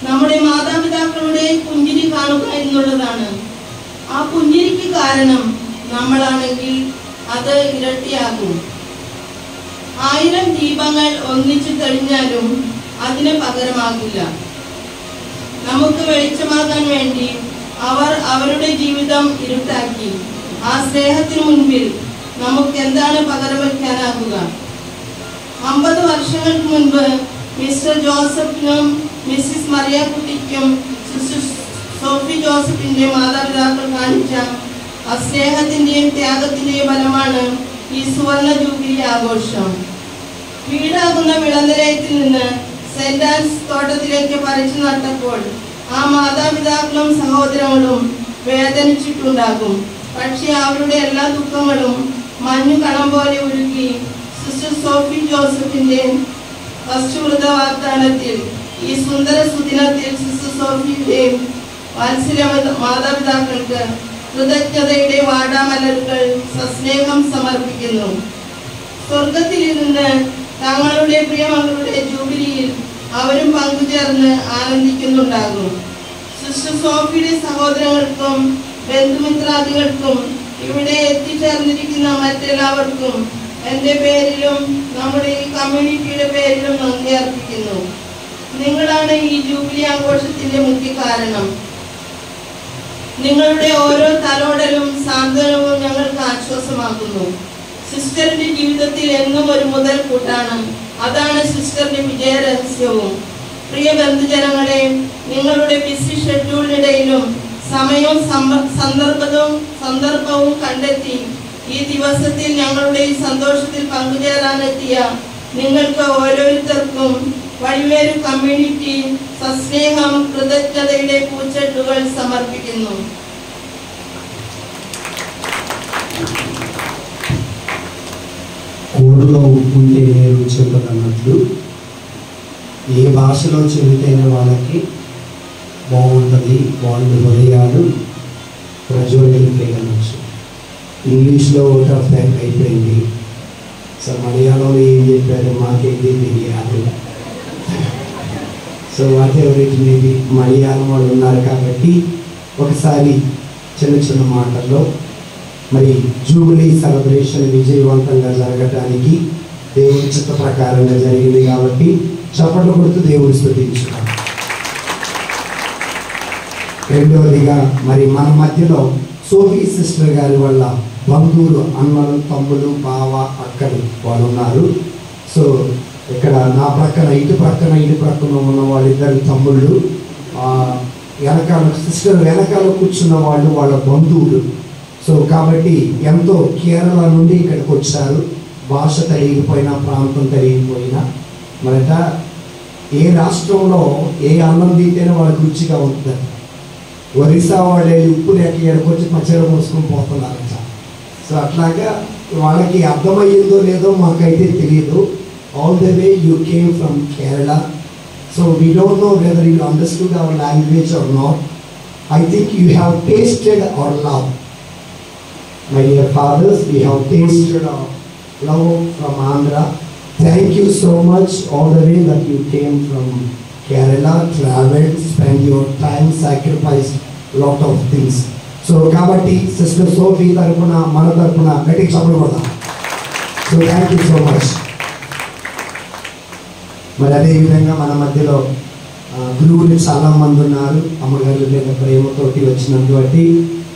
Speaker 1: നമ്മുടെ മാതാപിതാക്കളുടെ പുഞ്ചിരി കാണുക എന്നുള്ളതാണ്. ആ പുഞ്ചിരിക്ക് കാരണം നമ്മളാണെങ്കിൽ അത് ഇരട്ടിയാകും. 1000 ദീപങ്ങൾ ഒന്നിച്ചു തെളിഞ്ഞാലും അതിന് പകരമാകില്ല. നമുക്ക് വെളിച്ചമാകാൻ വേണ്ടി അവർ അവരുടെ ജീവിതം ഇരുട്ടാക്കി. ആ സ്നേഹത്തിന് മുൻപിൽ നമുക്ക് എന്താണ് പകരം വയ്ക്കാനാകുക? 50 വർഷങ്ങൾക്ക് മുൻപ് മിസ്റ്റർ ജോസഫിനും മിസ്സിസ് മറിയാക്കുട്ടിക്കും സിസ്റ്റർ സോഫി ജോസഫിന്റെ മാതാപിതാക്കൾ കാണിച്ച ആ സ്നേഹത്തിന്റെയും ത്യാഗത്തിന്റെയും ഫലമാണ് ഈ സുവർണ ജൂബിലി ആഘോഷം. വീടാകുന്ന വിളനിലയത്തിൽ നിന്ന് സെന്റ് ആൻസ് തോട്ടത്തിലേക്ക് പറിച്ചു നട്ടപ്പോൾ ആ മാതാപിതാക്കളും സഹോദരങ്ങളും വേദനിച്ചിട്ടുണ്ടാകും. പക്ഷെ അവരുടെ എല്ലാ ദുഃഖങ്ങളും മഞ്ഞു കണം പോലെ ഉരുക്കി സിസ്റ്റർ സോഫി ജോസഫിന്റെ വസ്തുവൃത വാഗ്ദാനത്തിൽ ഈ സുന്ദര സുദിനത്തിൽ സിസ്റ്റർ സോഫിയുടെയും വാത്സല്യ മാതാപിതാക്കൾക്ക് കൃതജ്ഞതയുടെ വാടാമലരുകൾ സസ്നേഹം സമർപ്പിക്കുന്നു. സ്വർഗത്തിലിരുന്ന് തങ്ങളുടെ പ്രിയമകളുടെ ജൂബിലിയിൽ അവരും പങ്കുചേർന്ന് ആനന്ദിക്കുന്നുണ്ടാകും. സിസ്റ്റർ സോഫിയുടെ സഹോദരങ്ങൾക്കും ബന്ധുമിത്രാദികൾക്കും ഇവിടെ എത്തിച്ചേർന്നിരിക്കുന്ന മറ്റെല്ലാവർക്കും എൻ്റെ പേരിലും നമ്മുടെ ഈ കമ്മ്യൂണിറ്റിയുടെ പേരിലും നന്ദി അർപ്പിക്കുന്നു. നിങ്ങളാണ് ഈ ജൂബിലി ആഘോഷത്തിന്റെ മുഖ്യ കാരണം. നിങ്ങളുടെ ഓരോ തലോടലും സാന്ത്വനവും ഞങ്ങൾക്ക് ആശ്വാസമാകുന്നു. സിസ്റ്ററിന്റെ ജീവിതത്തിൽ എന്നും ഒരു മുതൽക്കൂട്ടാണ്. അതാണ് സിസ്റ്ററിന്റെ വിജയ രഹസ്യവും. പ്രിയ ബന്ധുജനങ്ങളെ, നിങ്ങളുടെ ബിസി ഷെഡ്യൂളിനിടയിലും സമയവും സന്ദർഭവും കണ്ടെത്തി ഈ ദിവസത്തിൽ ഞങ്ങളുടെ ഈ സന്തോഷത്തിൽ പങ്കുചേരാനെത്തിയ നിങ്ങൾക്ക് ഓരോരുത്തർക്കും വഴിവേരു കമ്മ്യൂണിറ്റി സസ്നേഹം കൃതജ്ഞതയുടെ പൂച്ചെണ്ടുകൾ സമർപ്പിക്കുന്നു.
Speaker 3: కూరలో ఉప్పుంటే రుచి ఉంటుంది అన్నట్లు ఏ భాషలో చెబితేనే వాళ్ళకి బాగుంటుంది, వాళ్ళ హృదయాలు ప్రజ్వలింపే అనొచ్చు. ఇంగ్లీష్లో ఒకటి అఫెక్ట్ అయిపోయింది. సో మలయాళంలో ఏం చెప్పారు మాకేది తెలియదు. So what ever it may B, Malayalam వాళ్ళు ఉన్నారు కాబట్టి ఒకసారి చిన్న చిన్న మాటల్లో మరి జూబిలీ సెలబ్రేషన్ విజయవంతంగా జరగటానికి దేవుని చిత్త ప్రకారంగా జరిగింది కాబట్టి చప్పట్లు కొడుతూ దేవుని స్తుతించున్నాం. రెండవదిగా మరి మన మధ్యలో సోఫీ సిస్టర్ గారి వాళ్ళ బంధువులు, అన్నలు, తమ్ములు, బావ, అక్కలు వాళ్ళు ఉన్నారు. సో ఇక్కడ నా ప్రక్కన ఇటు ప్రక్కన ఉన్న వాళ్ళిద్దరు తమ్ముళ్ళు, వెనకాల సిస్టర్ వెనకాల కూర్చున్న వాళ్ళు వాళ్ళ బంధువులు. సో కాబట్టి ఎంతో కేరళ నుండి ఇక్కడికి వచ్చారు. భాష తెలియకపోయినా, ప్రాంతం తెలియకపోయినా, మరట ఏ రాష్ట్రంలో ఏ అన్నం తింటేనే వాళ్ళకి రుచిగా ఉంటుంది. ఒరిస్సా వాళ్ళే ఉప్పు లేక ఎక్కడికొచ్చి పచ్చడి పోసుకొని పోతున్నారట. సో అట్లాగా వాళ్ళకి అర్థమయ్యిందో లేదో మాకైతే తెలియదు. All the way you came from Kerala. So we don't know whether you understood our language or not. I think you have tasted our love. My dear fathers, we have tasted our love from Andhra. Thank you so much all the way that you came from Kerala, traveled, spent your time, sacrificed lot of things. So kabatti sister Sophie tarapuna mana tarapuna gatti chaplu kodam. So thank you so much. మరి అదే విధంగా మన మధ్యలో గురువులు చాలా మంది ఉన్నారు. అమ్మగారి మీద ప్రేమతోటి వచ్చినటువంటి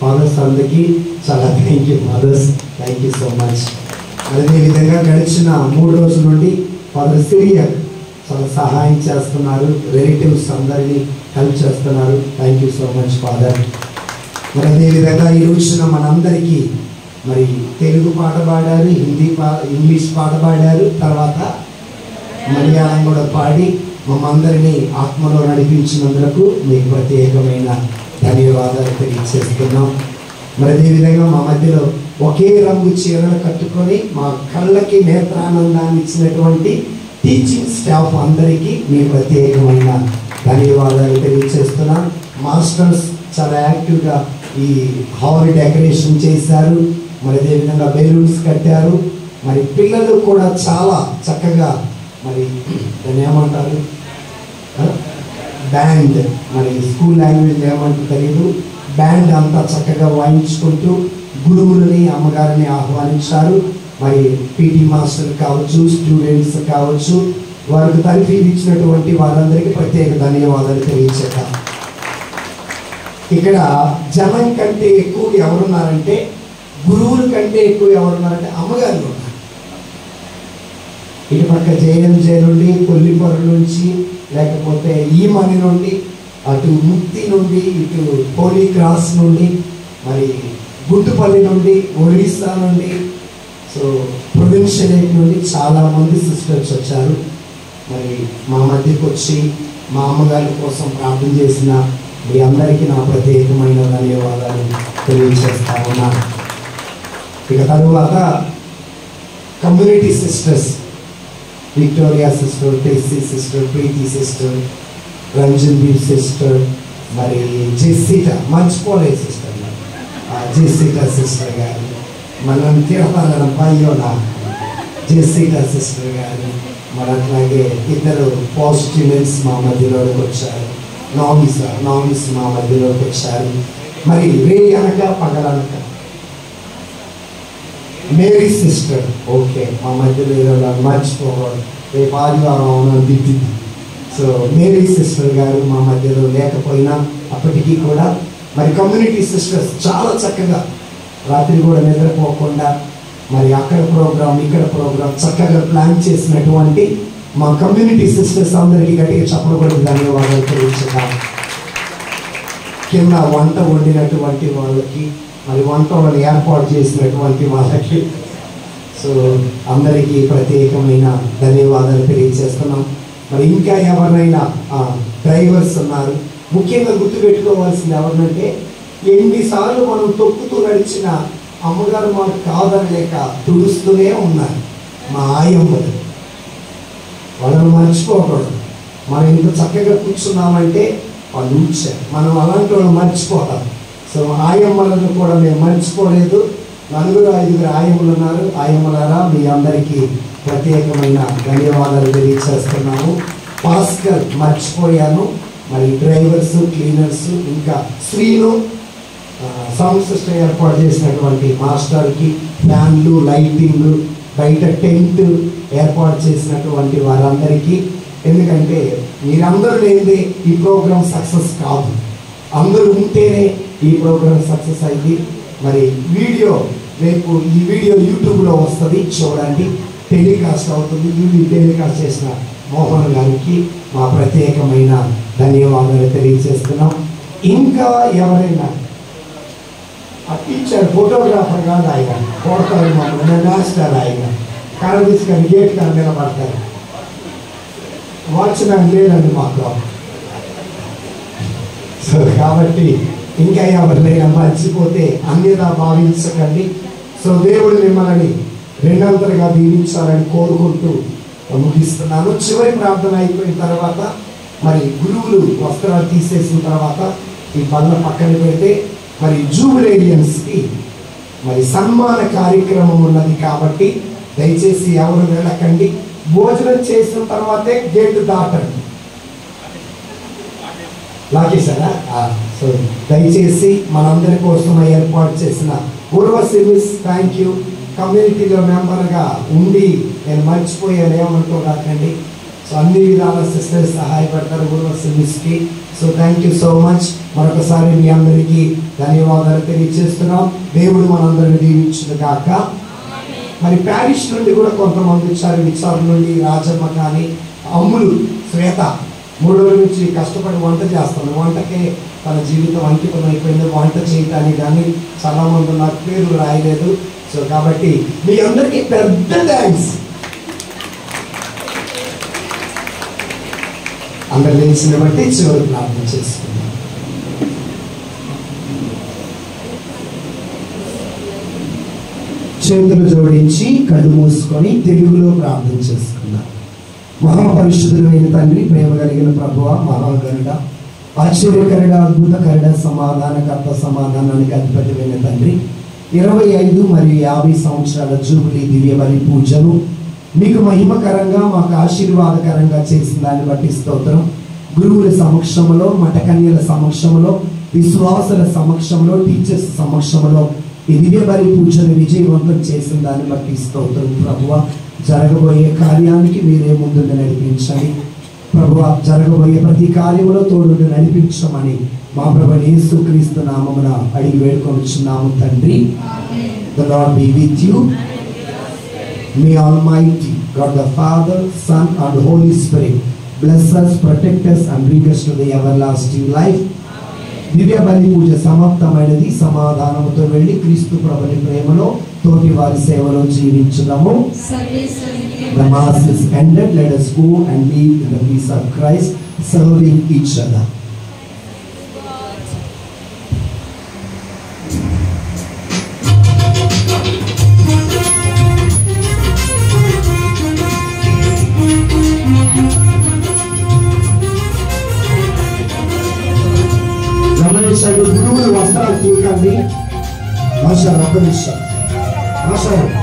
Speaker 3: ఫాదర్స్ అందరికీ చాలా thank you fathers, thank you so much. అదేవిధంగా గడిచిన 3 రోజుల నుండి ఫాదర్ సిరియర్ చాలా సహాయం చేస్తున్నారు, రిలేటివ్స్ అందరినీ హెల్ప్ చేస్తున్నారు. Thank you so much father. మరి అదేవిధంగా ఈ రోజున మనందరికీ మరి తెలుగు పాట పాడారు, ఇంగ్లీష్ పాట పాడారు, తర్వాత మలయాళం కూడా పాడి మమ్మందరినీ ఆత్మలో నడిపించినందుకు మీకు ప్రత్యేకమైన ధన్యవాదాలు తెలియజేస్తున్నాం. మరి అదేవిధంగా మా మధ్యలో ఒకే రంగు చీరలు కట్టుకొని మా కళ్ళకి నేత్రానందాన్ని ఇచ్చినటువంటి టీచింగ్ స్టాఫ్ అందరికీ మీ ప్రత్యేకమైన ధన్యవాదాలు తెలియజేస్తున్నాం. మాస్టర్స్ చాలా యాక్టివ్గా ఈ హాల్ డెకరేషన్ చేశారు. మరి అదేవిధంగా బెలూన్స్ కట్టారు. మరి పిల్లలు కూడా చాలా చక్కగా మరి దాన్ని ఏమంటారు, బ్యాండ్, మరి స్కూల్ లాంగ్వేజ్ ఏమంటారు తెలియదు, బ్యాండ్ అంతా చక్కగా వాయించుకుంటూ గురువులని అమ్మగారిని ఆహ్వానించారు. మరి పీటీ మాస్టర్ కావచ్చు, స్టూడెంట్స్ కావచ్చు, వారికి తరఫీదు ఇచ్చినటువంటి వారందరికీ ప్రత్యేక ధన్యవాదాలు తెలియచేద్దాం. ఇక్కడ జనం కంటే ఎక్కువ ఎవరున్నారంటే, గురువుల కంటే ఎక్కువ ఎవరున్నారంటే అమ్మగారు ఉన్నారు. ఇటు పక్క జేఎంజే నుండి, కొల్లిపొర నుంచి, లేకపోతే ఈ మని నుండి, అటు ముక్తి నుండి, ఇటు హోలీ క్రాస్ నుండి, మరి గుంటుపల్లి నుండి, ఒరిస్సా నుండి, సో ప్రొవిన్షియల్ నుండి చాలామంది సిస్టర్స్ వచ్చారు. మరి మా మధ్యకు వచ్చి మా అమ్మగారి కోసం ప్రార్థన చేసిన మీ అందరికీ నా ప్రత్యేకమైన ధన్యవాదాలు తెలియజేస్తా ఉన్నాను. ఇక తరువాత community sisters, Victoria sister, Tessy sister, Preethi sister, Ranjan Bir sister, మరి జెస్సిటా, మర్చిపోలేదు సిస్టర్, జెస్సిటా సిస్టర్ గారు, మనం తిరుపతి పయ్యోనా జెస్సిటా సిస్టర్ గారు, మరి అట్లాగే ఇద్దరు పాజిటివ్స్ మా మధ్యలోకి వచ్చారు. నామిస్ మా మధ్యలోకి వచ్చారు. మరి రే అనక పగలనక మేరీ సిస్టర్, ఓకే, మా మధ్యలో ఈరోజు మర్చిపోవాలి, రేపు ఆదివారం దిద్దిద్ది. సో మేరీ సిస్టర్ గారు మా మధ్యలో లేకపోయినా అప్పటికీ కూడా మరి కమ్యూనిటీ సిస్టర్స్ చాలా చక్కగా రాత్రి కూడా నిద్రపోకుండా మరి అక్కడ ప్రోగ్రామ్ ఇక్కడ ప్రోగ్రామ్ చక్కగా ప్లాన్ చేసినటువంటి మా కమ్యూనిటీ సిస్టర్స్ అందరికీ గట్టిగా చప్పలు కొట్టి ధన్యవాదాలు తెలియజేద్దాం. కింద వంట వండినటువంటి వాళ్ళకి, మరి వంట వాళ్ళని ఏర్పాటు చేసినటువంటి వాళ్ళకి, సో అందరికీ ప్రత్యేకమైన ధన్యవాదాలు తెలియజేస్తున్నాం. మరి ఇంకా ఎవరైనా డ్రైవర్స్ ఉన్నారు, ముఖ్యంగా గుర్తుపెట్టుకోవాల్సింది ఎవరినంటే, ఎన్నిసార్లు మనం తొక్కుతూ నడిచిన అమ్మగారు మాకు కాదనలేక తుడుస్తూనే ఉన్నారు మా ఆయమ్మలు. వాళ్ళని మర్చిపోకూడదు. మనం ఇంత చక్కగా కూర్చున్నామంటే వాళ్ళు ఉంచారు, మనం అలాంటి వాళ్ళు మర్చిపోతాం. సో ఆయమ్మలను కూడా మేము మర్చిపోలేదు. 4-5 ఆయమ్మలు ఉన్నారు. ఆయమ్మలారా మీ అందరికీ ప్రత్యేకమైన ధన్యవాదాలు తెలియజేస్తున్నాము. పాస్కర్ మర్చిపోయాను. మరి డ్రైవర్స్, క్లీనర్స్, ఇంకా శ్రీను సౌండ్ సిస్టమ్ ఏర్పాటు చేసినటువంటి మాస్టర్కి, ఫ్యాన్లు, లైటింగ్, బయట టెంట్ ఏర్పాటు చేసినటువంటి వారందరికీ, ఎందుకంటే మీరందరూ లేదే ఈ ప్రోగ్రామ్ సక్సెస్ కాదు, అందరూ ఉంటేనే ఈ ప్రోగ్రామ్ సక్సెస్ అయింది. మరి వీడియో రేపు ఈ వీడియో యూట్యూబ్లో వస్తుంది, చూడండి, టెలికాస్ట్ అవుతుంది. ఈ టెలికాస్ట్ చేసిన మోహన్ గారికి మా ప్రత్యేకమైన ధన్యవాదాలు తెలియజేస్తున్నాం. ఇంకా ఎవరైనా టీచర్, ఫోటోగ్రాఫర్ కాదు ఆయన, కొడతారు మమ్మల్ని, మాస్టర్ ఆయన, కర్ర తీసుకొని గేట్ కన్నా నిలబడతారు. వాచ్మెన్ లేదండి మాకు. సో కాబట్టి ఇంకా ఎవరినైనా మర్చిపోతే అన్యదా భావించకండి. సో దేవుడు మిమ్మల్ని రెండంతలుగా దీవించాలని కోరుకుంటూ ముగిస్తున్నాను. చివరి ప్రార్థన అయిపోయిన తర్వాత మరి గురువులు వస్త్రాలు తీసేసిన తర్వాత ఈ బల్ల పక్కన పెడితే మరి జూబిలేరియన్స్కి మరి సన్మాన కార్యక్రమం ఉన్నది కాబట్టి దయచేసి ఎవరు వెళ్ళకండి. భోజనం చేసిన తర్వాతే గేటు దాటండి. లాగేశారా? సో దయచేసి మనందరి కోసం ఏర్పాటు చేసిన ఉర్వశి మిస్, థ్యాంక్ యూ. కమ్యూనిటీలో మెంబర్గా ఉండి నేను మర్చిపోయాను ఏమనుకోకండి. సో అన్ని విధాల సిస్టర్స్ సహాయపడతారు ఉర్వశి మిస్కి. So thank you so much. మరొకసారి మీ అందరికీ ధన్యవాదాలు తెలియజేస్తున్నాం. దేవుడు మనందరిని దీవించును గాక. మరి ప్యారిష్ నుండి కూడా కొంతమంది వచ్చారు, విచారణ నుండి రాజమ్మ కానీ, అమ్ములు శ్వేత 3 రోజుల నుంచి కష్టపడి వంట చేస్తాను. వంటకే తన జీవితం అంకితం అయిపోయింది. వంట చేయటానికి కానీ చాలామంది నాకు పేర్లు రాయలేదు. సో కాబట్టి మీ అందరికీ పెద్ద థ్యాంక్స్. అందరు లేచిన బట్టి చివరి ప్రార్థన చేసుకున్నాం. చేతులు జోడించి కళ్ళు మూసుకొని తెలుగులో ప్రార్థన చేసుకున్నాం. మహాపరిశుద్ధుడైన తండ్రి, ప్రేమ కలిగిన ప్రభువ, మహాగరుడ, ఆశ్చర్యకరుడ, అద్భుతకరుడ, సమాధానకర్త, సమాధానానికి అధిపతిమైన తండ్రి, 25 మరియు 50 సంవత్సరాల జూబిలీ దివ్య బలి పూజను మీకు మహిమకరంగా మాకు ఆశీర్వాదకరంగా చేసిన దాన్ని బట్టి స్తోత్రం. గురువుల సమక్షంలో, మఠకన్యల సమక్షంలో, విశ్వాసుల సమక్షంలో, టీచర్స్ సమక్షంలో ఈ దివ్య బలి పూజను విజయవంతం చేసిన దాన్ని బట్టి స్తోత్రం. ప్రభువా, జరగబోయే కార్యానికి మీరే ముందుగా నడిపించండి. ప్రభువా, జరగబోయే ప్రతి కార్యంలో తోడుగా నడిపించమని మా ప్రభు యేసుక్రీస్తు నామమున అడిగి వేడుకొనుచున్నాము తండ్రి. The Lord be with you. May Almighty God the Father, Son and Holy Spirit bless us, protect us and bring us to the everlasting life. దివ్య బలి పూజ సమాప్తమైనది. సమాధానముతో వెళ్ళి క్రీస్తు ప్రభుని ప్రేమలో తోటి వారి సేవలో జీవించుదాము. The mass is ended. Let us go and be in the peace of Christ, serving each other. గురువులు వస్త్రాలు తీయకండి. మాస్టర్ ఒక నిమిషం. మాస్టర్